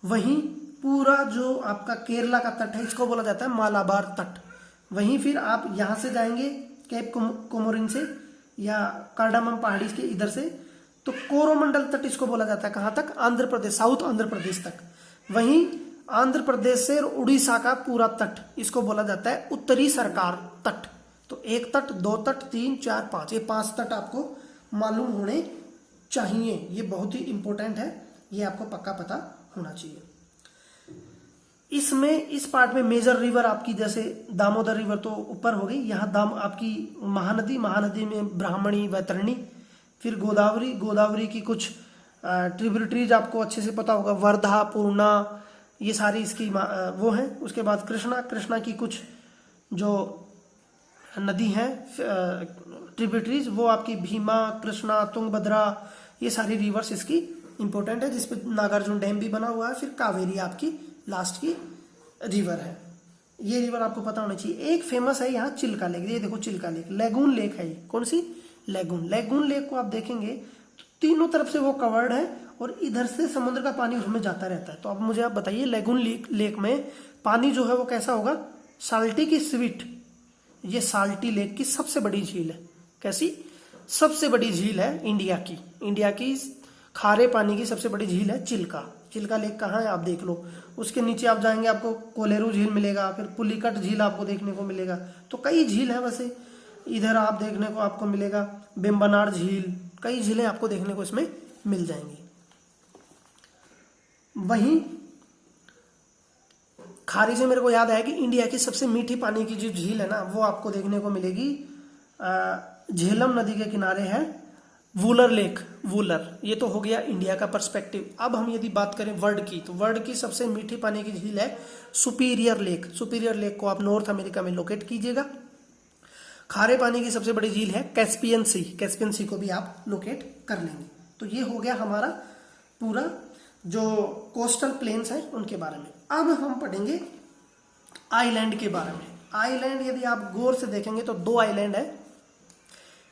वहीं पूरा जो आपका केरला का तट है इसको बोला जाता है मालाबार तट। वहीं फिर आप यहाँ से जाएंगे केप कोमोरिन से या कार्डामम पहाड़ी के इधर से, तो कोरोमंडल तट इसको बोला जाता है कहाँ तक? आंध्र प्रदेश, साउथ आंध्र प्रदेश तक। वहीं आंध्र प्रदेश से उड़ीसा का पूरा तट इसको बोला जाता है उत्तरी सरकार तट। तो एक तट, दो तट, 3, 4, 5, ये 5 तट आपको मालूम होने चाहिए। ये बहुत ही इंपॉर्टेंट है, ये आपको पक्का पता होना चाहिए। इसमें इस पार्ट में मेजर रिवर आपकी जैसे दामोदर रिवर तो ऊपर हो गई, यहाँ आपकी महानदी में ब्राह्मणी, वैतरणी, फिर गोदावरी की कुछ ट्रिब्यूटरीज आपको अच्छे से पता होगा, वर्धा, पूर्णा, ये सारी इसकी वो हैं। उसके बाद कृष्णा की कुछ जो नदी हैं ट्रिब्यूटरीज, वो आपकी भीमा, कृष्णा, तुंगभद्रा, ये सारी रिवर्स इसकी इंपॉर्टेंट है, जिसपे नागार्जुन डैम भी बना हुआ है। फिर कावेरी आपकी लास्ट की रिवर है, ये रिवर आपको पता होना चाहिए। एक फेमस है यहाँ चिल्का लेक, ये देखो चिल्का लेक, लेगून लेक है ये। कौन सी? लेगून लेक को आप देखेंगे तो तीनों तरफ से वो कवर्ड है और इधर से समुद्र का पानी उसमें जाता रहता है। तो अब मुझे आप बताइए लेगून लेक में पानी जो है वो कैसा होगा? साल्टी की स्वीट। ये साल्टी लेक की सबसे बड़ी झील है। कैसी? सबसे बड़ी झील है इंडिया की खारे पानी की सबसे बड़ी झील है चिल्का लेक। कहाँ है आप देख लो। उसके नीचे आप जाएंगे आपको कोलेरू झील मिलेगा, फिर पुलिकट झील आपको देखने को मिलेगा। तो कई झील है वैसे इधर आप देखने को आपको मिलेगा, बेम्बनाड झील, कई झीलें आपको देखने को इसमें मिल जाएंगी। वहीं खारी से मेरे को याद आया कि इंडिया की सबसे मीठी पानी की जो झील है ना वो आपको देखने को मिलेगी झेलम नदी के किनारे है वूलर लेक। ये तो हो गया इंडिया का पर्सपेक्टिव। अब हम यदि बात करें वर्ल्ड की, तो वर्ल्ड की सबसे मीठी पानी की झील है सुपीरियर लेक को आप नॉर्थ अमेरिका में लोकेट कीजिएगा। खारे पानी की सबसे बड़ी झील है कैस्पियन सी को भी आप लोकेट कर लेंगे। तो ये हो गया हमारा पूरा जो कोस्टल प्लेन्स हैं उनके बारे में। अब हम पढ़ेंगे आइलैंड के बारे में। आइलैंड यदि आप गौर से देखेंगे तो 2 आइलैंड है।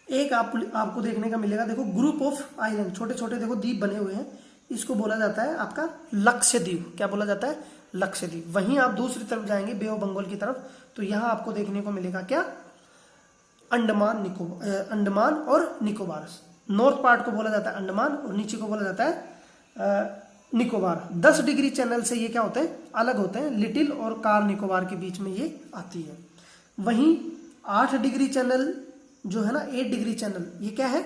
एक आपको देखने का मिलेगा, देखो ग्रुप ऑफ आइलैंड, छोटे छोटे देखो द्वीप बने हुए हैं, इसको बोला जाता है आपका लक्षद्वीप। क्या बोला जाता है? लक्षद्वीप। वहीं आप दूसरी तरफ जाएंगे बे ऑफ बंगाल की तरफ, तो यहाँ आपको देखने को मिलेगा क्या? अंडमान और निकोबार। नॉर्थ पार्ट को बोला जाता है अंडमान और नीचे को बोला जाता है निकोबार 10 डिग्री चैनल से ये क्या होते हैं, अलग होते हैं। लिटिल और कार निकोबार के बीच में ये आती है। वहीं 8 डिग्री चैनल जो है ना, 8 डिग्री चैनल, ये क्या है,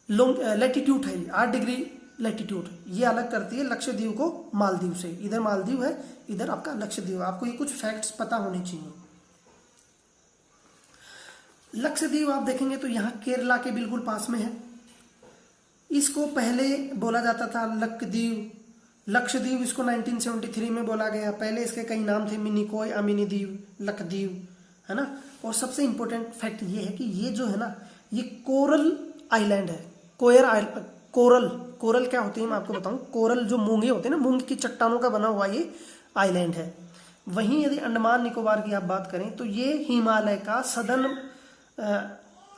लैटिट्यूड है, 8 डिग्री लैटिट्यूड, ये अलग करती है लक्षद्वीप को मालदीव से। इधर मालदीव है, इधर आपका लक्षद्वीप। आपको ये कुछ फैक्ट्स पता होने चाहिए। लक्षद्वीप आप देखेंगे तो यहाँ केरला के बिल्कुल पास में है। इसको पहले बोला जाता था लक्षद्वीप, लक्षद्वीप इसको 1973 में बोला गया। पहले इसके कई नाम थे, मिनिकॉय, अमिनी द्वीप, लक्षद्वीप, है ना। और सबसे इंपॉर्टेंट फैक्ट ये है कि ये जो है ना, ये कोरल आइलैंड है। कोरल, कोरल क्या होती है मैं आपको बताऊं। कोरल जो मूंगे होते हैं ना, मूंग की चट्टानों का बना हुआ ये आइलैंड है। वहीं यदि अंडमान निकोबार की आप बात करें तो ये हिमालय का सदर्न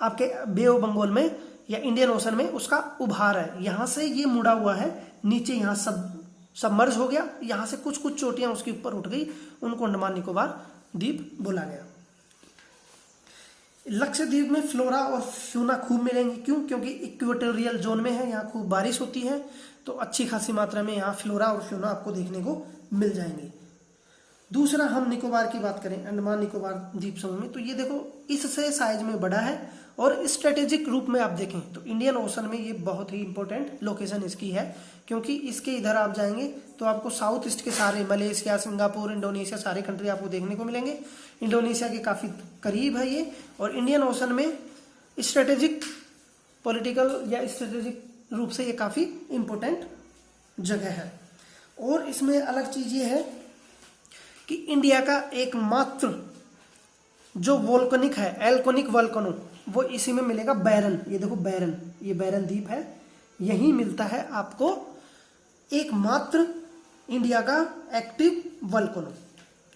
आपके बे ऑफ बंगाल में या इंडियन ओशन में उसका उभार है। यहाँ से ये मुड़ा हुआ है नीचे, यहाँ सबमर्ज हो गया, यहाँ से कुछ कुछ चोटियां उसके ऊपर उठ गई, उनको अंडमान निकोबार द्वीप बोला गया। लक्षद्वीप में फ्लोरा और फ्यूना खूब मिलेंगे। क्यों? क्योंकि इक्वेटोरियल जोन में है, यहाँ खूब बारिश होती है, तो अच्छी खासी मात्रा में यहाँ फ्लोरा और फ्यूना आपको देखने को मिल जाएंगे। दूसरा, हम निकोबार की बात करें, अंडमान निकोबार द्वीप समूह में, तो ये देखो इससे साइज में बड़ा है। और स्ट्रेटेजिक रूप में आप देखें तो इंडियन ओशन में ये बहुत ही इंपॉर्टेंट लोकेशन इसकी है, क्योंकि इसके इधर आप जाएंगे तो आपको साउथ ईस्ट के सारे, मलेशिया, सिंगापुर, इंडोनेशिया, सारे कंट्री आपको देखने को मिलेंगे। इंडोनेशिया के काफ़ी करीब है ये, और इंडियन ओशन में स्ट्रेटेजिक पॉलिटिकल या स्ट्रेटेजिक रूप से ये काफ़ी इम्पोर्टेंट जगह है। और इसमें अलग चीज़ ये है कि इंडिया का एकमात्र जो वोल्केनिक है, एल्कोनिक वोल्केनो, वो इसी में मिलेगा, बैरन। ये देखो बैरन, ये बैरन द्वीप है, यही मिलता है आपको एकमात्र इंडिया का एक्टिव वोल्केनो।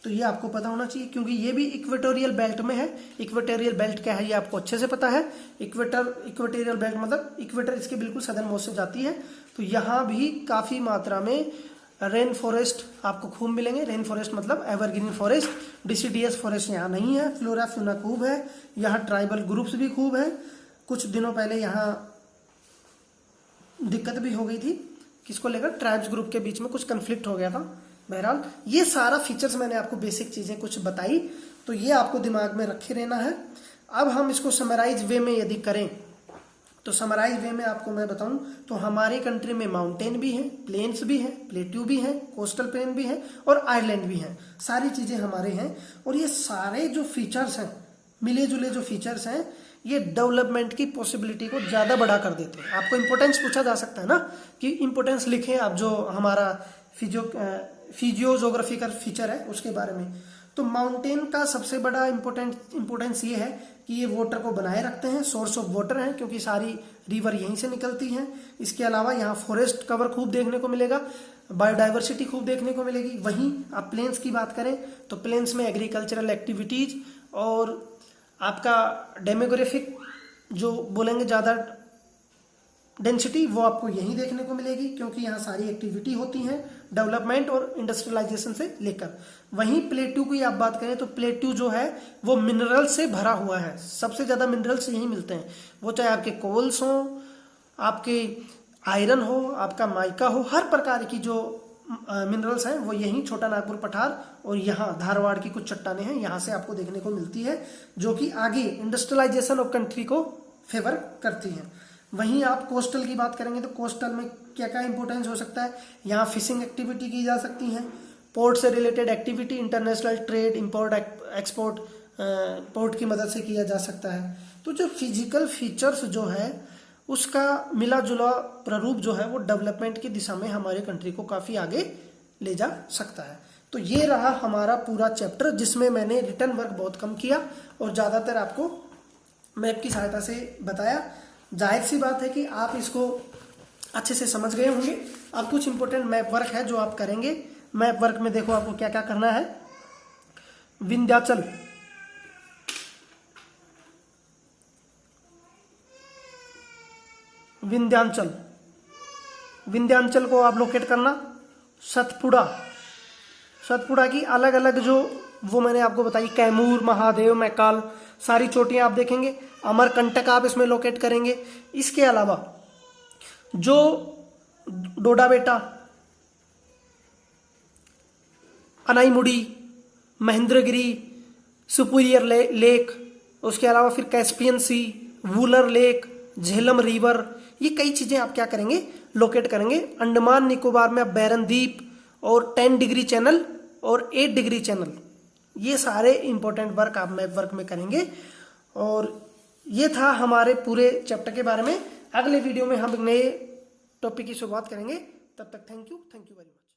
तो ये आपको पता होना चाहिए, क्योंकि ये भी इक्वेटोरियल बेल्ट में है। इक्वेटोरियल बेल्ट क्या है ये आपको अच्छे से पता है। इक्वेटोरियल बेल्ट मतलब इक्वेटर इसके बिल्कुल सदर्न मोस्ट से जाती है। तो यहाँ भी काफ़ी मात्रा में रेन फॉरेस्ट आपको खूब मिलेंगे। रेन फॉरेस्ट मतलब एवरग्रीन फॉरेस्ट, डिसिडियस फॉरेस्ट यहाँ नहीं है। फ्लोरा फ्यूना खूब है, यहाँ ट्राइबल ग्रुप्स भी खूब है। कुछ दिनों पहले यहाँ दिक्कत भी हो गई थी, किसको लेकर, ट्राइब्स ग्रुप के बीच में कुछ कंफ्लिक्ट हो गया था। बहरहाल ये सारा फीचर्स मैंने आपको बेसिक चीज़ें कुछ बताई, तो ये आपको दिमाग में रखे रहना है। अब हम इसको समराइज वे में यदि करें तो समराइज वे में आपको मैं बताऊं तो हमारे कंट्री में माउंटेन भी हैं, प्लेन्स भी हैं, प्लेट्यू भी हैं, कोस्टल प्लेन भी हैं और आइलैंड भी हैं। सारी चीज़ें हमारे हैं, और ये सारे जो फीचर्स हैं, मिले जुले जो फीचर्स हैं, ये डेवलपमेंट की पॉसिबिलिटी को ज़्यादा बड़ा कर देते हैं। आपको इंपॉर्टेंस पूछा जा सकता है ना कि इंपॉर्टेंस लिखें आप, जो हमारा फिजियोजोग्राफिकल फीचर है उसके बारे में। तो माउंटेन का सबसे बड़ा इंपॉर्टेंस ये है कि ये वाटर को बनाए रखते हैं, सोर्स ऑफ वाटर हैं, क्योंकि सारी रिवर यहीं से निकलती हैं। इसके अलावा यहाँ फॉरेस्ट कवर खूब देखने को मिलेगा, बायोडाइवर्सिटी खूब देखने को मिलेगी। वहीं आप प्लेन्स की बात करें तो प्लेन्स में एग्रीकल्चरल एक्टिविटीज और आपका डेमोग्राफिक जो बोलेंगे ज़्यादा डेंसिटी, वो आपको यहीं देखने को मिलेगी, क्योंकि यहाँ सारी एक्टिविटी होती हैं डेवलपमेंट और इंडस्ट्रियलाइजेशन से लेकर। वहीं प्लेट्यू की आप बात करें तो प्लेट्यू जो है वो मिनरल से भरा हुआ है। सबसे ज़्यादा मिनरल्स यहीं मिलते हैं, वो चाहे आपके कोल्स हों, आपके आयरन हो, आपका माइका हो, हर प्रकार की जो मिनरल्स हैं वो यहीं छोटा नागपुर पठार और यहाँ धारवाड़ की कुछ चट्टानें हैं, यहाँ से आपको देखने को मिलती है, जो कि आगे इंडस्ट्रियलाइजेशन ऑफ कंट्री को फेवर करती हैं। वहीं आप कोस्टल की बात करेंगे तो कोस्टल में क्या क्या इंपॉर्टेंस हो सकता है, यहाँ फिशिंग एक्टिविटी की जा सकती है, पोर्ट से related activity, international trade, import export port की मदद से किया जा सकता है। तो जो फिजिकल फीचर्स जो है उसका मिला जुला प्रारूप जो है वो डेवलपमेंट की दिशा में हमारे कंट्री को काफ़ी आगे ले जा सकता है। तो ये रहा हमारा पूरा चैप्टर, जिसमें मैंने रिटन वर्क बहुत कम किया और ज़्यादातर आपको मैप की सहायता से बताया। जाहिर सी बात है कि आप इसको अच्छे से समझ गए होंगे। अब कुछ इंपॉर्टेंट मैप वर्क है जो आप करेंगे। मैप वर्क में देखो आपको क्या क्या करना है। विंध्याचल, विंध्याचल, विंध्याचल को आप लोकेट करना। सतपुड़ा, सतपुड़ा की अलग अलग जो वो मैंने आपको बताई, कैमूर, महादेव, मैकाल, सारी चोटियां आप देखेंगे। अमरकंटक आप इसमें लोकेट करेंगे। इसके अलावा जो डोडा बेटा, अनाईमुड़ी, महेंद्रगिरी, सुपीरियर लेक, उसके अलावा फिर कैस्पियन सी, वूलर लेक, झेलम रिवर, ये कई चीज़ें आप क्या करेंगे, लोकेट करेंगे। अंडमान निकोबार में आप बैरन द्वीप और 10 डिग्री चैनल और 8 डिग्री चैनल, ये सारे इंपॉर्टेंट वर्क आप मैप वर्क में करेंगे। और ये था हमारे पूरे चैप्टर के बारे में। अगले वीडियो में हम नए टॉपिक की शुरुआत करेंगे। तब तक थैंक यू वेरी मच।